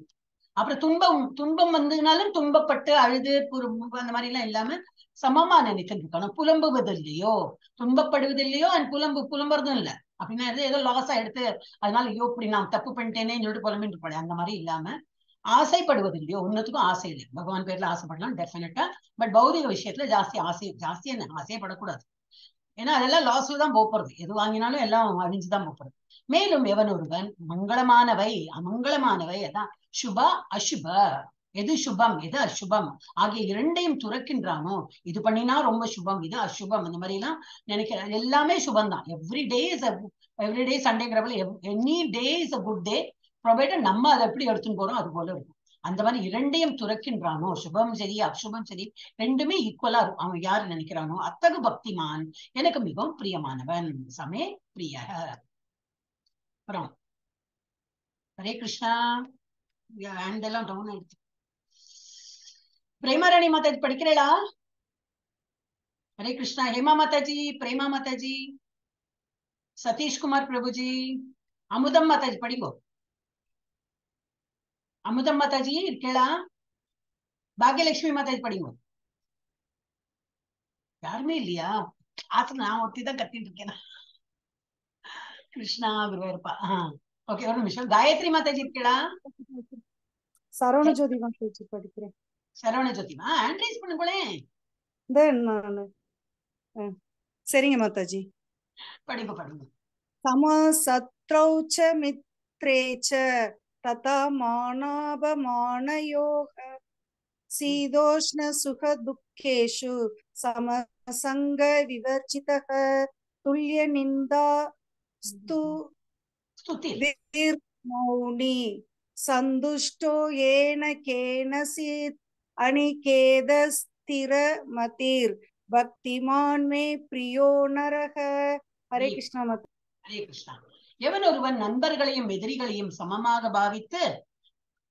அப்புறம் துன்பம் வந்ததுனாலும் துன்பப்பட்டு அழுது அந்த மாதிரி எல்லாம் இல்லாம சமமா நினைத்து இருக்கணும். புலம்புவதில்லையோ, துன்பப்படுவதில்லையோ அண்ட் புலம்புறதும் இல்லை. அப்படின்னா ஏதோ லாஸா எடுத்து அதனால ஐயோ இப்படி நான் தப்பு பண்ணிட்டேனே சொல்லிட்டு புலம்பிட்டு இருப்பாளே அந்த மாதிரி இல்லாம ஆசைப்படுவதில்லையோ, ஒன்னுத்துக்கும் ஆசை இல்லை. பகவான் பேர்ல ஆசைப்படலாம் டெஃபினட்டா, பட் பௌதிக விஷயத்துல ஜாஸ்தி என்ன ஆசைப்படக்கூடாது. ஏன்னா அதெல்லாம் லாஸ்ல தான் போறது, எது வாங்கினாலும் எல்லாம் அழிஞ்சுதான் போறது. மேலும் எவன் ஒருவன் மங்களமானவை அமங்கலமானவை, அதான் சுபா அசுப, எது சுபம் எது அசுபம் ஆகிய இரண்டையும் துறக்கின்றானோ, இது பண்ணினா ரொம்ப சுபம் இது அசுபம் அந்த மாதிரி எல்லாம் நினைக்கிற எல்லாமே சுபம் தான். எவ்ரிடே சண்டேங்கிறப்பல any day is a good day, provided நம்ம அதை எப்படி எடுத்துன்னு போறோம் அது போல இருக்கும். அந்த மாதிரி இரண்டையும் துறக்கின்றானோ, சுபம் சரி அசுபம் சரி ரெண்டுமே ஈக்குவலா இருக்கும் அவன் யாரு நினைக்கிறானோ, அத்தகு பக்திமான் எனக்கு மிகவும் பிரியமானவன். சமே பிரிய. அப்புறம் ஹரே கிருஷ்ணா. ஹேண்ட் எல்லாம் டவுன் ஆயிடுச்சு. பிரேமாராணி மாதாஜி படிக்கிறேளா? ஹரே கிருஷ்ணா. ஹேமா மாதாஜி, பிரேமா மாதாஜி, சதீஷ்குமார் பிரபுஜி, அமுதம் மாதாஜி படிங்கோ. அமுதம் மாதாஜி இருக்கேளா? பாக்யலட்சுமி மாதாஜி படிங்கோ. யாருமே இல்லையா? ஆசை நான் ஒருத்திதான் கத்திட்டு இருக்கேன். கிருஷ்ணா குருவாயிருப்பா. ஓகே ஒரு நிமிஷம். காயத்ரி மாதாஜி இருக்கேளா? சரவண ஜோதி மாதாஜி படிக்கிறேன். சரவண ஜோதிமா ஹேண்ட் ரைஸ் பண்ணுங்களேன். சரிங்க மாதாஜி. படிங்க. சமசத்ரௌ ச மித்ரே ச ததா மானாபமானயோக சீதோஷ்ண சுக துக்கேஷு சமசங்க விவர்ஜிதः துல்லிய நிந்தா ஸ்துதிர் மௌனி சந்துஷ்டோ ஏன கேனசித் அனிகேத ஸ்திர மதிர் பக்திமான் மே பிரியோ நரக. ஹரே கிருஷ்ணா. ஹரே கிருஷ்ணா. எவன் ஒருவன் நண்பர்களையும் எதிரிகளையும் சமமாக பாவித்து,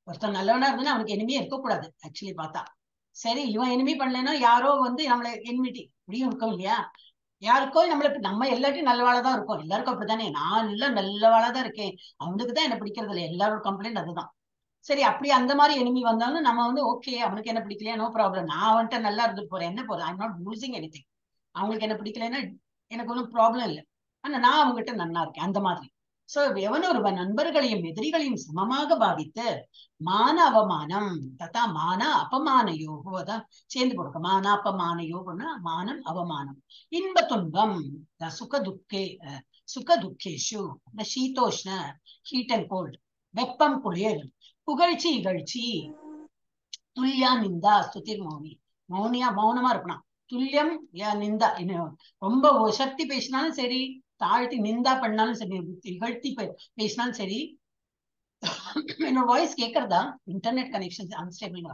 ஒருத்தன் நல்லவனா இருந்தா அவனுக்கு எனிமையே இருக்கக்கூடாது. ஆக்சுவலி பார்த்தா சரி இவன் எனிமி பண்ணலன்னா யாரோ வந்து நம்மள எனிமிட்டி இப்படியும் இருக்கும் இல்லையா? யாருக்கோ நம்ம எல்லாத்தையும் நல்லவாழதான் இருக்கும். எல்லாருக்கும் அப்படித்தானே. நான் எல்லாம் நல்லவாழதான் இருக்கேன், அவனுக்கு தான் என்ன பிடிக்கிறது இல்லை. எல்லாரோட கம்ப்ளைண்ட் அதுதான். சரி அப்படி அந்த மாதிரி எனிமி வந்தாலும் நம்ம வந்து ஓகே அவனுக்கு என்ன பிடிக்கலையா நோ ப்ராப்ளம், நான் அவன்கிட்ட நல்லா இருந்துட்டு போறேன் என்ன போறேன், ஐம் நாட் லூசிங் எனிதிங். அவங்களுக்கு என்ன பிடிக்கலைன்னா எனக்கு ஒன்றும் ப்ராப்ளம் இல்லை, ஆனா நான் அவங்ககிட்ட நல்லா இருக்கேன் அந்த மாதிரி. சோ எவன் ஒருவன் நண்பர்களையும் எதிரிகளையும் சமமாக பாவித்து மான அவமானம் தத்தா மான அபமான யோகோ, அதான் சேர்ந்து போடுங்க. மான அபமான யோகம்னா மானம் அவமானம். இன்ப துன்பம் சுக துக்கேஷு சீதோஷ்ண ஹீட் அண்ட் கோல்ட், வெப்பம் குளிர், புகழ்ச்சி இகழ்ச்சி, துல்லியா நிந்தா ஸ்துதிர் மௌனி, மௌனமா இருக்கணும். துல்லியம் நிந்தா, ரொம்ப சக்தி பேசினாலும் சரி, தாழ்த்தி நிந்தா பண்ணாலும் சரி, இகழ்த்தி பேசினாலும் சரி. என்னோட வாய்ஸ் கேட்கறதா? Internet connection unstable.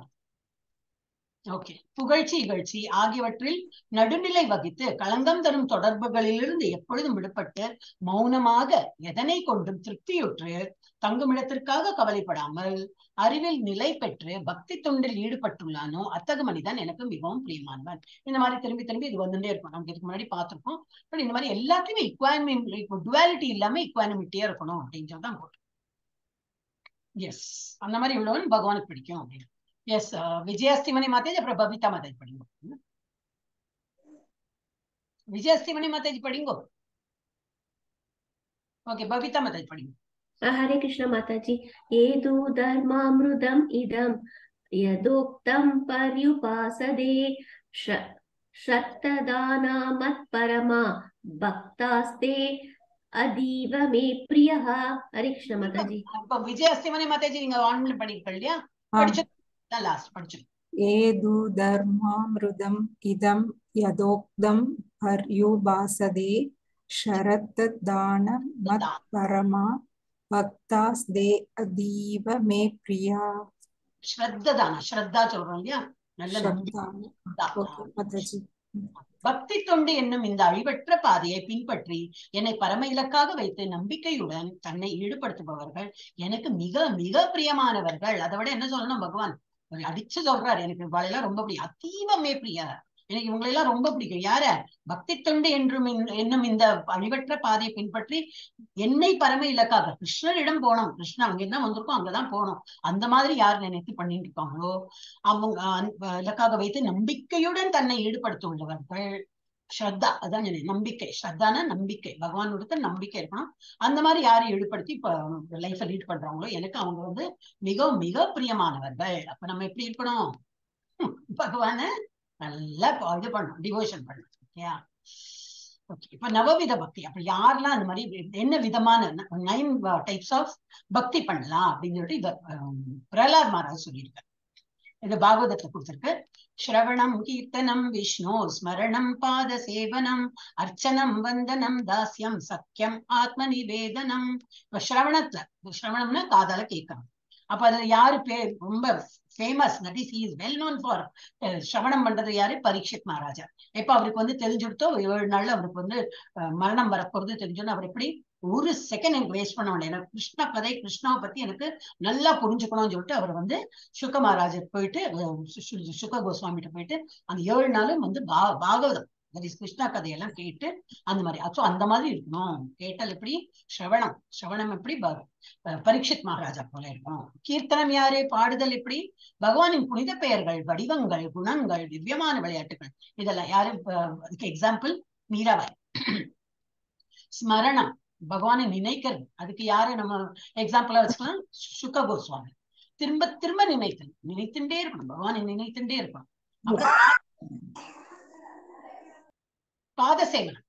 ஓகே. புகழ்ச்சி இகழ்ச்சி ஆகியவற்றில் நடுநிலை வகித்து களங்கம் தரும் தொடர்புகளிலிருந்து எப்பொழுதும் விடுபட்டு மௌனமாக எதனை கொண்டும் திருப்தியுற்று தங்குமிடத்திற்காக கவலைப்படாமல் அறிவில் நிலை பெற்று பக்தி தொண்டில் ஈடுபட்டுள்ளானோ அத்தகு மனிதன் எனக்கு மிகவும் பிரியமானவன். இந்த மாதிரி திரும்பி திரும்பி இது வந்துட்டே இருக்கும். நமக்கு இதுக்கு முன்னாடி பார்த்திருக்கோம். பட் இந்த மாதிரி எல்லாத்தையுமே டுவாலிட்டி இல்லாம இக்வானிமிட்டியா இருக்கணும் அப்படின்னு சொல்லிதான் போட்டு. எஸ், அந்த மாதிரி உள்ளவன் பகவானுக்கு பிடிக்கும் அப்படின்னு. எஸ், விஜயாஸ்திமணி மாதேஜ் அப்புறம் பபிதா மாதேஜ் படிங்க. விஜயாஸ்திமணி மாதேஜ் படிங்கோ. ஓகே, பபிதா மாதேஜ் படிங்க. हरे कृष्ण माताजी। एदु धर्मामृतम् इदं यदोक्तं पर्युपासदे श्रद्धदाना मत्परमा भक्तास्ते अदीव मे प्रियः। हरे कृष्ण माताजी। அப்ப விஜயாஸ்திமணி மாதேஜி நீங்க ஆன்லைன்ல படிக்கிறீங்க இல்லையா? படிச்சு லாஸ்ட் படிச்சு. ஏது தர்மாமிருதம் இதம் யதோக்தம் பர்யுபாசதே ஷரத்ததான மத் பரமா பக்தாஸ்தே அதீவ மே பிரியா. ஸ்ரத்ததான, ஸ்ரத்தா சொல்றோம் இல்லையா? நல்ல பக்தி தொண்டு என்னும் இந்த அழிவற்ற பாதையை பின்பற்றி என்னை பரம இலக்காக வைத்து நம்பிக்கையுடன் தன்னை ஈடுபடுத்துபவர்கள் எனக்கு மிக மிக பிரியமானவர்கள். அதை விட என்ன சொல்லணும், பகவான் அடிச்சு சொல்றாரு, எனக்கு இவளெல்லாம் ரொம்ப பிடிக்கும், அதீவமே பிரியா, எனக்கு இவங்களெல்லாம் ரொம்ப பிடிக்கும். யார? பக்தி தொண்டு என்னும் இந்த அழிவற்ற பாதையை பின்பற்றி என்னை பரம இலக்காக கிருஷ்ணரிடம் போனோம். கிருஷ்ணன் அங்கதான் வந்திருக்கோம், அங்கதான் போனோம். அந்த மாதிரி யார் நினைத்து பண்ணிட்டு இருக்காங்களோ அவங்க இலக்காக வைத்து நம்பிக்கையுடன் தன்னை ஈடுபடுத்த உள்ளவர்கள். ஸ்ரத்தா, அதான் நம்பிக்கை. ஸ்ரத்தான நம்பிக்கை, பகவானோட நம்பிக்கை இருக்கணும். அந்த மாதிரி யாரை ஈடுபடுத்தி இப்ப லைஃபை லீட் பண்றாங்களோ எனக்கு அவங்க வந்து மிக மிக பிரியமானவர்கள். அப்ப நம்ம எப்படி இருக்கணும்? பகவான நல்லா இது பண்ணணும், டிவோஷன் பண்ணணும். ஓகேயா? ஓகே. இப்ப நவவித பக்தி, அப்ப யாரெல்லாம் அந்த மாதிரி என்ன விதமான 9 டைப்ஸ் ஆஃப் பக்தி பண்ணலாம் அப்படின்னு சொல்லிட்டு இத பிரஹ்லாத் மகாராஜ் சொல்லியிருக்காரு. இது பாகவதத்துல கொடுத்திருக்கு. ஸ்ரவணம் கீர்த்தனம் விஷ்ணு ஸ்மரணம் பாத சேவனம் அர்ச்சனம் வந்தனம் தாஸ்யம் சக்கியம் ஆத்ம நிவேதனம். இப்ப ஸ்ரவணம்னா காதால கேட்கணும். அப்ப அதுல யாரு பேர் ரொம்ப famous, that is he is well known for ஸ்ரவணம் பண்றது யாரு? பரீட்சித் மகாராஜா. எப்ப அவருக்கு வந்து தெரிஞ்சுடுத்தோ 7 நாள்ல அவருக்கு வந்து மரணம் வரப்போறது தெரிஞ்சோன்னு அவர் எப்படி ஒரு செகண்ட் எனக்கு வேஸ்ட் பண்ண வேண்டிய, எனக்கு கிருஷ்ண கதை கிருஷ்ணாவை பத்தி எனக்கு நல்லா புரிஞ்சுக்கணும்னு சொல்லிட்டு அவர் வந்து சுக மகாராஜர் போயிட்டு சுக கோஸ்வாமிகிட்ட போயிட்டு அந்த 7 நாளும் வந்து பாகவதம் கிருஷ்ணா கதையெல்லாம் கேட்டு அந்த மாதிரி. சோ அந்த மாதிரி இருக்கணும். கேட்டல் எப்படி? ஸ்ரவணம் எப்படி? பரீட்சித் மகாராஜா போல இருக்கும். கீர்த்தனம் யாரு? பாடுதல் எப்படி? பகவானின் புனித பெயர்கள், வடிவங்கள், குணங்கள், திவ்யமான விளையாட்டுகள், இதெல்லாம் யாரு? அதுக்கு எக்ஸாம்பிள் மீராபாய். ஸ்மரணம், பகவானை நினைக்கிறது, அதுக்கு யாரு நம்ம எக்ஸாம்பிளா வச்சுக்கலாம்? சுக கோஸ்வாமி. திரும்ப திரும்ப நினைத்துட்டே இருக்கணும், பகவானை நினைத்துட்டே இருக்கணும். பாத சேவனம்,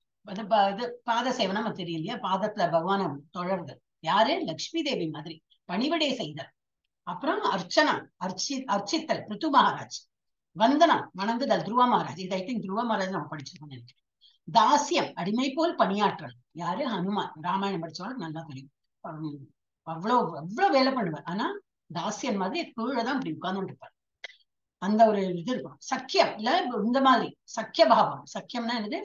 பாத சேவனம் தெரியலையா? பாதத்துல பகவான தொழறது யாரு? லக்ஷ்மி தேவி மாதிரி பணிவிடை செய்தல். அப்புறம் அர்ச்சனம், அர்ச்சித்தல் பிருத்து மகாராஜ். வந்தனம், வணங்குதல் துருவா மகாராஜ். இது ஐ திங்க் துருவா மகாராஜ் நம்ம படிச்சிருக்கோம்னு நினைக்கிறேன். தாசியம், அடிமை போல் பணியாற்றல் யாரு? ஹனுமான். ராமாயணம் படிச்சவங்களுக்கு நல்லா தெரியும். அவ்வளவு வேலை பண்ணுவார். ஆனா தாசியன் மாதிரி கீழதான் இப்படி உட்கார்ந்து இருப்பார். அந்த ஒரு இது இருக்கும். சக்கியம் இல்ல இந்த மாதிரி சக்கிய பாவம். சக்கியம்னா என்னது?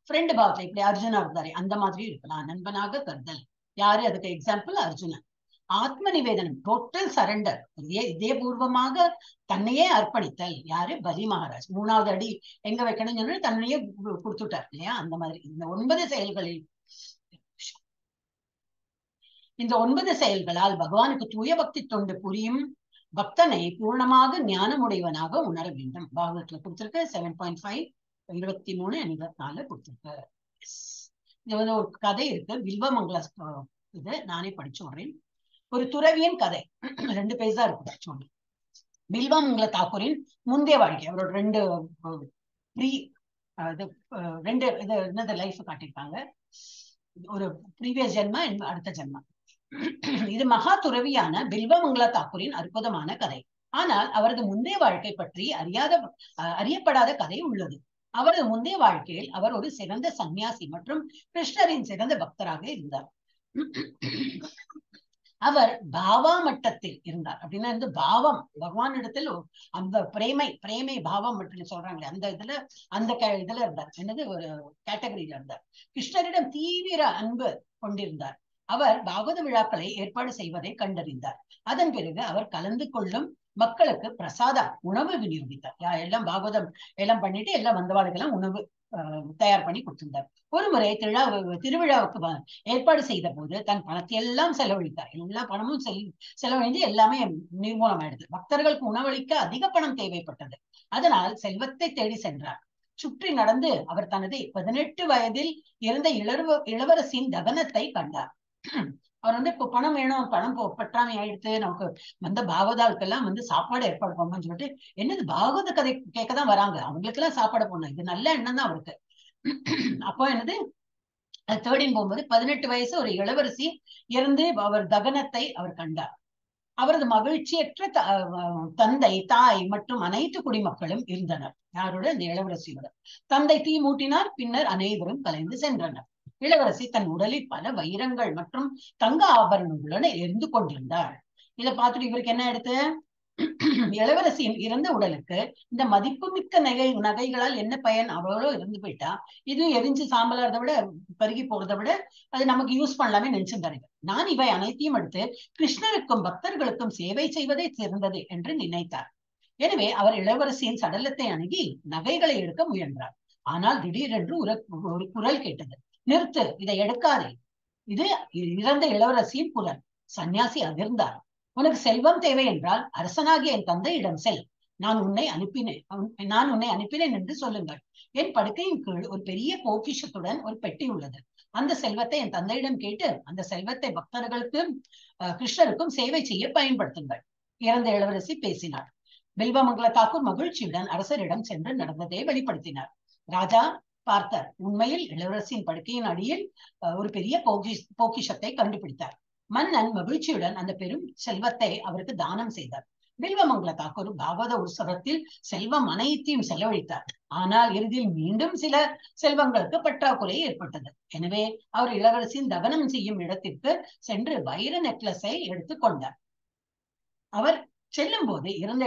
ஃப்ரெண்டு பாவத்தை இப்படி அர்ஜுனா இருந்தாரு அந்த மாதிரி இருக்கலாம். நண்பனாக கருதல் யாரு? அதுக்கு எக்ஸாம்பிள் அர்ஜுனன். ஆத்ம நிவேதனம், டோட்டல் சரண்டர், இதே பூர்வமாக தன்னையே அர்ப்பணித்தல் யாரு? பலி மகாராஜ். 3வது அடி எங்க வைக்கணும்னு சொன்னா தன்னையே கொடுத்துட்டார் இல்லையா? அந்த மாதிரி இந்த 9 செயல்களில், இந்த 9 செயல்களால் பகவானுக்கு தூய பக்தி தொண்டு புரியும் பக்தனை பூர்ணமாக ஞானமுடையவனாக உணர வேண்டும். பாகவதத்துல கொடுத்திருக்க 7.5 23 24 கொடுத்திருக்க. இது வந்து ஒரு கதை இருக்கு, வில்வமங்கல. இது நானே படிச்சு விடுறேன். ஒரு துறவியின் கதை, 2 பேஜ் தான் இருக்கு. சொல்லி வில்வமங்கல தாக்கூரின் முந்தைய வாழ்க்கை, அவரோட 2 லைஃப் காட்டியிருக்காங்க. ஒரு ப்ரீவியஸ் ஜென்மா, அடுத்த ஜென்மா. இது மகா துறவியான பில்வமங்கல தாக்கூரின் அற்புதமான கதை. ஆனால் அவரது முந்தைய வாழ்க்கை பற்றி அறியப்படாத கதை உள்ளது. அவரது முந்தைய வாழ்க்கையில் அவர் ஒரு சிறந்த சன்னியாசி மற்றும் கிருஷ்ணரின் சிறந்த பக்தராக இருந்தார். அவர் பாவா மட்டத்தில் இருந்தார். அப்படின்னா இந்த பாவம் பகவான் இடத்தில் அந்த பிரேமை பாவம் மட்டும் சொல்றாங்களே அந்த இதுல இருந்தார். என்னது ஒரு கேட்டகரியில இருந்தார். கிருஷ்ணரிடம் தீவிர அன்பு கொண்டிருந்தார். அவர் பாகவத விழாக்களை ஏற்பாடு செய்வதை கண்டறிந்தார். அதன் பிறகு அவர் கலந்து கொள்ளும் மக்களுக்கு பிரசாதம் உணவு விநியோகித்தார். எல்லாம் பாகவதம் எல்லாம் பண்ணிட்டு எல்லாம் வந்தவாளுக்கெல்லாம் உணவு தயார் பண்ணி கொடுத்திருந்தார். ஒரு முறை திருவிழாவுக்கு ஏற்பாடு செய்த போது தன் பணத்தை எல்லாம் செலவழித்தார். எல்லா பணமும் செலவழிந்து எல்லாமே நிர்மூலமாயிடுது. பக்தர்களுக்கு உணவளிக்க அதிக பணம் தேவைப்பட்டது. அதனால் செல்வத்தை தேடி சென்றார். சுற்றி நடந்து அவர் தனது 18 வயதில் இருந்த இளவரசியின் தகனத்தை கண்டார். அவர் வந்து இப்போ பணம் வேணும், பணம் பற்றாமை ஆயிடுத்து, நமக்கு வந்த பாகவதாளுக்கெல்லாம் வந்து சாப்பாடு ஏற்பாடு பண்ணணும்னு சொல்லிட்டு, என்னது பாகவத கதை கேட்கதான் வராங்க, அவங்களுக்கு எல்லாம் சாப்பாடு போடணும், இது நல்ல எண்ணம் தான் அவருக்கு. அப்போ என்னது தேடின்னு போகும்போது 18 வயசு ஒரு இளவரசி இருந்து அவர் தகனத்தை அவர் கண்டார். அவரது மகிழ்ச்சியற்ற தந்தை, தாய் மற்றும் அனைத்து குடிமக்களும் இருந்தனர். யாரோட? இந்த இளவரசியோட. தந்தை தீ மூட்டினார். பின்னர் அனைவரும் கலைந்து சென்றனர். இளவரசி தன் உடலில் பல வைரங்கள் மற்றும் தங்க ஆபரணங்களுடன் எரிந்து கொண்டிருந்தாள். இதை பார்த்துட்டு இவருக்கு என்ன எடுத்து, இளவரசியின் இறந்த உடலுக்கு இந்த மதிப்புமிக்க நகைகளால் என்ன பயன்? அவ்வளோ இறந்து போயிட்டா, இதுவும் எரிஞ்சு சாம்பலாறதை விட கருகி போறதை விட அது நமக்கு யூஸ் பண்ணலாமே நினைச்சிருந்தாரு. நான் இவை அனைத்தையும் எடுத்து கிருஷ்ணருக்கும் பக்தர்களுக்கும் சேவை செய்வதே சிறந்தது என்று நினைத்தார். எனவே அவர் இளவரசியின் சடலத்தை அணுகி நகைகளை எடுக்க முயன்றார். ஆனால் திடீரென்று ஒரு குரல் கேட்டது. நிறுத்து, இதை எடுக்காதே, இது இறந்த இளவரசியின் குரல். சன்னியாசி அதிர்ந்தார். உனக்கு செல்வம் தேவை என்றால் அரசனாகிய என் தந்தையிடம் செல். நான் உன்னை அனுப்பினேன் என்று சொல்லுங்கள். என் படுக்கையின் கீழ் ஒரு பெரிய பொக்கிஷத்துடன் ஒரு பெட்டி உள்ளது. அந்த செல்வத்தை என் தந்தையிடம் கேட்டு அந்த செல்வத்தை பக்தர்களுக்கும் கிருஷ்ணருக்கும் சேவை செய்ய பயன்படுத்துங்கள். இறந்த இளவரசி பேசினார். பில்வமங்கல தாக்கூர் மகிழ்ச்சியுடன் அரசரிடம் சென்று நடந்ததை வெளிப்படுத்தினார். ராஜா பார்த்தார். உண்மையில் இளவரசியின் படுக்கையின் அடியில் ஒரு பெரிய பொக்கிஷத்தை கண்டுபிடித்தார். மன்னன் மகிழ்ச்சியுடன் அந்த பெரும் செல்வத்தை அவருக்கு தானம் செய்தார். பில்வமங்கல தாக்கூர் பாகவத உற்சவத்தில் செல்வம் அனைத்தையும் செலவழித்தார். ஆனால் இறுதியில் மீண்டும் சில செல்வங்களுக்கு பற்றாக்குறை ஏற்பட்டது. எனவே அவர் இளவரசியின் தகனம் செய்யும் இடத்திற்கு சென்று வைர நெக்லஸை எடுத்துக் கொண்டார். அவர் செல்லும் போது இறந்த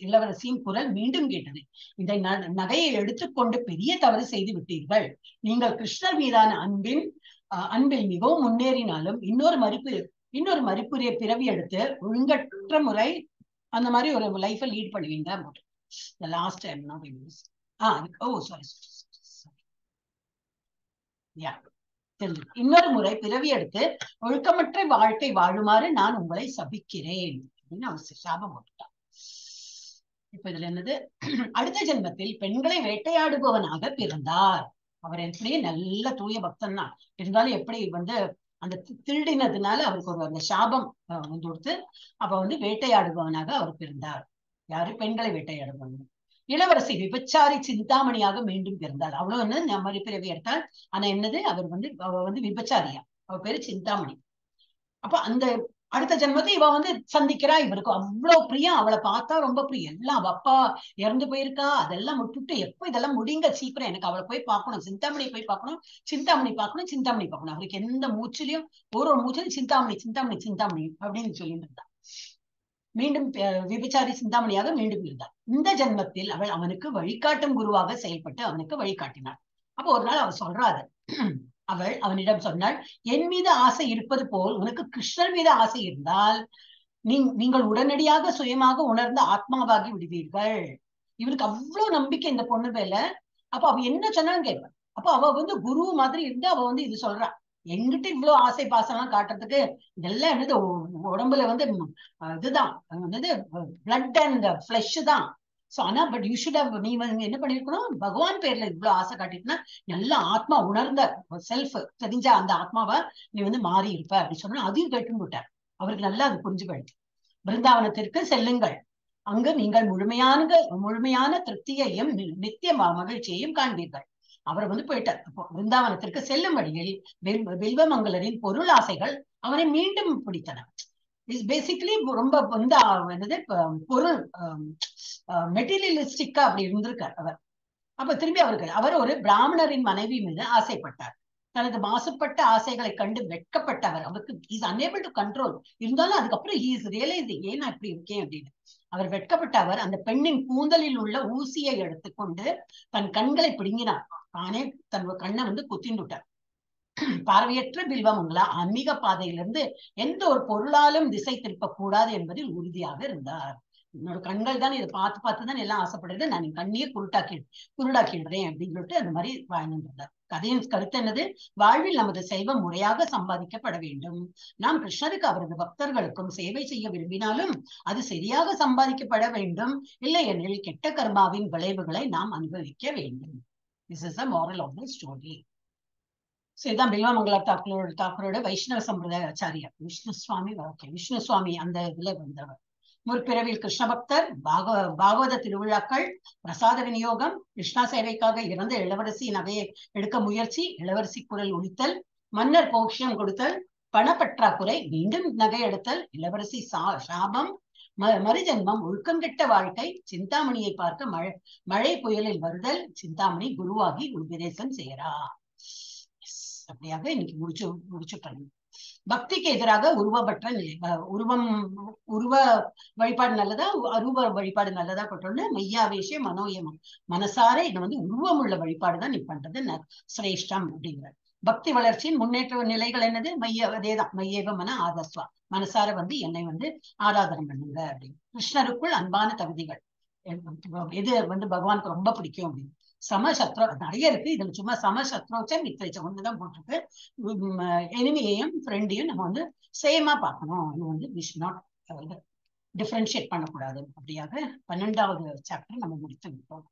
இளவரசியின் குரல் மீண்டும் கேட்டது. இந்த நகையை எடுத்துக்கொண்டு பெரிய தவறு செய்து விட்டீர்கள். நீங்கள் கிருஷ்ணர் மீதான அன்பில் மிகவும் முன்னேறினாலும் இன்னொரு மறுப்புரிய பிறவி எடுத்து ஒழுங்கற்ற முறை அந்த மாதிரி ஒரு லைஃபை லீட் பண்ணுவீங்க. இன்னொரு முறை பிறவி எடுத்து ஒழுக்கமற்ற வாழ்க்கை வாழுமாறு நான் உங்களை சபிக்கிறேன் அப்படின்னு அவர் சாபம் போட்டுட்டான். இப்ப இதுல என்னது, அடுத்த ஜென்மத்தில் பெண்களை வேட்டையாடுபவனாக பிறந்தார். அவர் எப்படியே நல்ல தூய பக்தன் தான் இருந்தாலும் எப்படி வந்து அந்த திருடினதுனால அவருக்கு ஒரு அந்த சாபம் வந்து கொடுத்து அப்ப வந்து வேட்டையாடுபவனாக அவர் பிறந்தார். யாரு? பெண்களை வேட்டையாடுபவன். இளவரசி விபச்சாரி சிந்தாமணியாக மீண்டும் பிறந்தாள். அவ்வளவு என்ன மாதிரி பிறவி எடுத்தால், ஆனா என்னது அவ வந்து விபச்சாரியா, அவ பேரு சிந்தாமணி. அப்ப அந்த அடுத்த ஜென்மத்தை இவ வந்து சந்திக்கிறா. இவருக்கு அவ்வளவு பிரியம், அவளை பார்த்தா ரொம்ப பிரியம். எல்லாம் அவ அப்பா இறந்து போயிருக்கா, அதெல்லாம் விட்டுட்டு எப்ப இதெல்லாம் முடிங்க சீக்கிரம் எனக்கு அவளை போய் பார்க்கணும், சிந்தாமணி போய் பார்க்கணும், சிந்தாமணி பார்க்கணும். அவருக்கு எந்த மூச்சிலையும் ஒரு மூச்சிலும் சிந்தாமணி அப்படின்னு சொல்லிட்டு இருந்தா. மீண்டும் விபச்சாரி சிந்தாமணியாக மீண்டும் இருந்தார். இந்த ஜென்மத்தில் அவள் அவனுக்கு வழிகாட்டும் குருவாக செயல்பட்டு அவனுக்கு வழிகாட்டினாள். அப்போ ஒரு நாள் அவள் சொல்றாரு, அவள் அவனிடம் சொன்னாள், என் மீது ஆசை இருப்பது போல் உனக்கு கிருஷ்ணர் மீது ஆசை இருந்தால் நீங்கள் உடனடியாக சுயமாக உணர்ந்த ஆத்மாவாகி விடுவீர்கள். இவனுக்கு அவ்வளவு நம்பிக்கை இந்த பொண்ணு மேல. அப்ப அவ என்ன சொன்னாலும் கேட்பான். அப்ப அவ வந்து குரு மாதிரி இருந்து அவ வந்து இது சொல்றா, எங்கிட்ட இவ்வளவு ஆசை பாசம்லாம் காட்டுறதுக்கு இதெல்லாம் என்னது உடம்புல வந்து இதுதான் என்னது பிளட் அண்ட் ஃபிளஷ் தான். சோ ஆனா பட் யூ ஷுட் ஹவ், நீ வந்து என்ன பண்ணிருக்கணும், பகவான் பேர்ல இவ்வளவு ஆசை காட்டிட்டுனா நல்ல ஆத்மா உணர்ந்த செல்ஃப் தெரிஞ்ச அந்த ஆத்மாவா நீ வந்து மாறி இருப்ப அப்படி சொன்னா அதையும் கேட்டு விட்டார். அவருக்கு நல்லா அது புரிஞ்சு போயிடுச்சு. பிருந்தாவனத்திற்கு செல்லுங்கள், அங்கு நீங்கள் முழுமையான திருப்தியையும் நித்திய மகிழ்ச்சியையும் காண்பீர்கள். அவர் வந்து போயிட்டார். அப்போ பிருந்தாவனத்திற்கு செல்லும் வழியில் பில்வமங்கலரின் பொருள் ஆசைகள் அவனை மீண்டும் பிடித்தன. பேசிக்கலி ரொம்ப வந்து என்னது பொருள் மெட்டீரியலிஸ்டிக்கா அப்படி இருந்திருக்கார் அவர். அப்ப திரும்பி அவர் ஒரு பிராமணரின் மனைவி மீது ஆசைப்பட்டார். தனது மாசுபட்ட ஆசைகளை கண்டு வெட்கப்பட்டவர். அவருக்கு இஸ் அன்ஏபிள் டு கண்ட்ரோல். இருந்தாலும் அதுக்கப்புறம் ஹி இஸ் ரியலைசிங், ஏன் நான் இப்படி இருக்கேன் அப்படின்னு. அவர் வெட்கப்பட்ட அவர் அந்த பெண்ணின் கூந்தலில் உள்ள ஊசியை எடுத்துக்கொண்டு தன் கண்களை பிடுங்கினார். தானே தன் கண்ணை வந்து குத்திண்டுட்டார். பார்வையற்ற பில்வமங்களா ஆன்மீக பாதையிலிருந்து எந்த ஒரு பொருளாலும் திசை திருப்ப கூடாது என்பதில் உறுதியாக இருந்தார். என்னோட கண்கள் தான் இதை பார்த்து தான் எல்லாம் ஆசைப்படுறது, நான் என் கண்ணியே குருடாக்கிடுறேன் அப்படின்னு சொல்லிட்டு அந்த மாதிரி வாழ்ந்துருந்தார். கதையின் கருத்து என்னது? வாழ்வில் நமது செல்வம் முறையாக சம்பாதிக்கப்பட வேண்டும். நாம் கிருஷ்ணருக்கு அவரது பக்தர்களுக்கும் சேவை செய்ய விரும்பினாலும் அது சரியாக சம்பாதிக்கப்பட வேண்டும். இல்லை எனில் கெட்ட கர்மாவின் விளைவுகளை நாம் அனுபவிக்க வேண்டும். This is the moral of the story. இதுதான் பில்வமங்களா தாக்கூரோட வைஷ்ணவ சம்பிரதாய ஆச்சாரியா விஷ்ணு சுவாமி அந்த இதுல வந்தவர். முற்பிறவில் கிருஷ்ண பக்தர், பாகவத திருவிழாக்கள், பிரசாத விநியோகம், கிருஷ்ணா சேவைக்காக இறந்த இளவரசி நகையை எடுக்க முயற்சி, இளவரசி குரல் ஒழித்தல், மன்னர் போக்ஷம் கொடுத்தல், பணப்பற்றாக்குறை, மீண்டும் நகை எடுத்தல், இளவரசி சாபம், மறுஜன்மம், ஒழுக்கம் கெட்ட வாழ்க்கை, சிந்தாமணியை பார்க்க மழை புயலில் வருதல், சிந்தாமணி குருவாகி உபதேசம் செய்யறா. அப்படியாக இன்னைக்கு முடிச்சுட்டாங்க. பக்திக்கு எதிராக உருவப்பற்ற நிலை. உருவ வழிபாடு நல்லதா, அரூப வழிபாடு நல்லதா போட்டோன்னு மையாவேஷ மனோயமம், மனசார இது வந்து உருவம் உள்ள வழிபாடுதான் நீ பண்றது சிரேஷ்டம் அப்படிங்கிற. பக்தி வளர்ச்சியின் முன்னேற்ற நிலைகள் என்னது? அதேதான் மையேவ மன ஆதஸ்வா, மனசார வந்து என்னை வந்து ஆராதனை பண்ணுங்க அப்படின்னு. கிருஷ்ணருக்குள் அன்பான தகுதிகள் எது வந்து பகவானுக்கு ரொம்ப பிடிக்கும் அப்படின்னு. சமசத்ரோ நிறைய இருக்கு, இதுல சும்மா சமசத்ரோச்ச மித்ரேச்சம் ஒண்ணுதான் போட்டிருக்கு. எனிமியையும் ஃப்ரெண்டையும் நம்ம வந்து சேமா பார்க்கணும். அது வந்து வி ஷுட் நாட் டிஃபரன்ஷியேட் பண்ணக்கூடாது. அப்படியாக 12வது சாப்டர் நம்ம முடித்து விட்டோம்.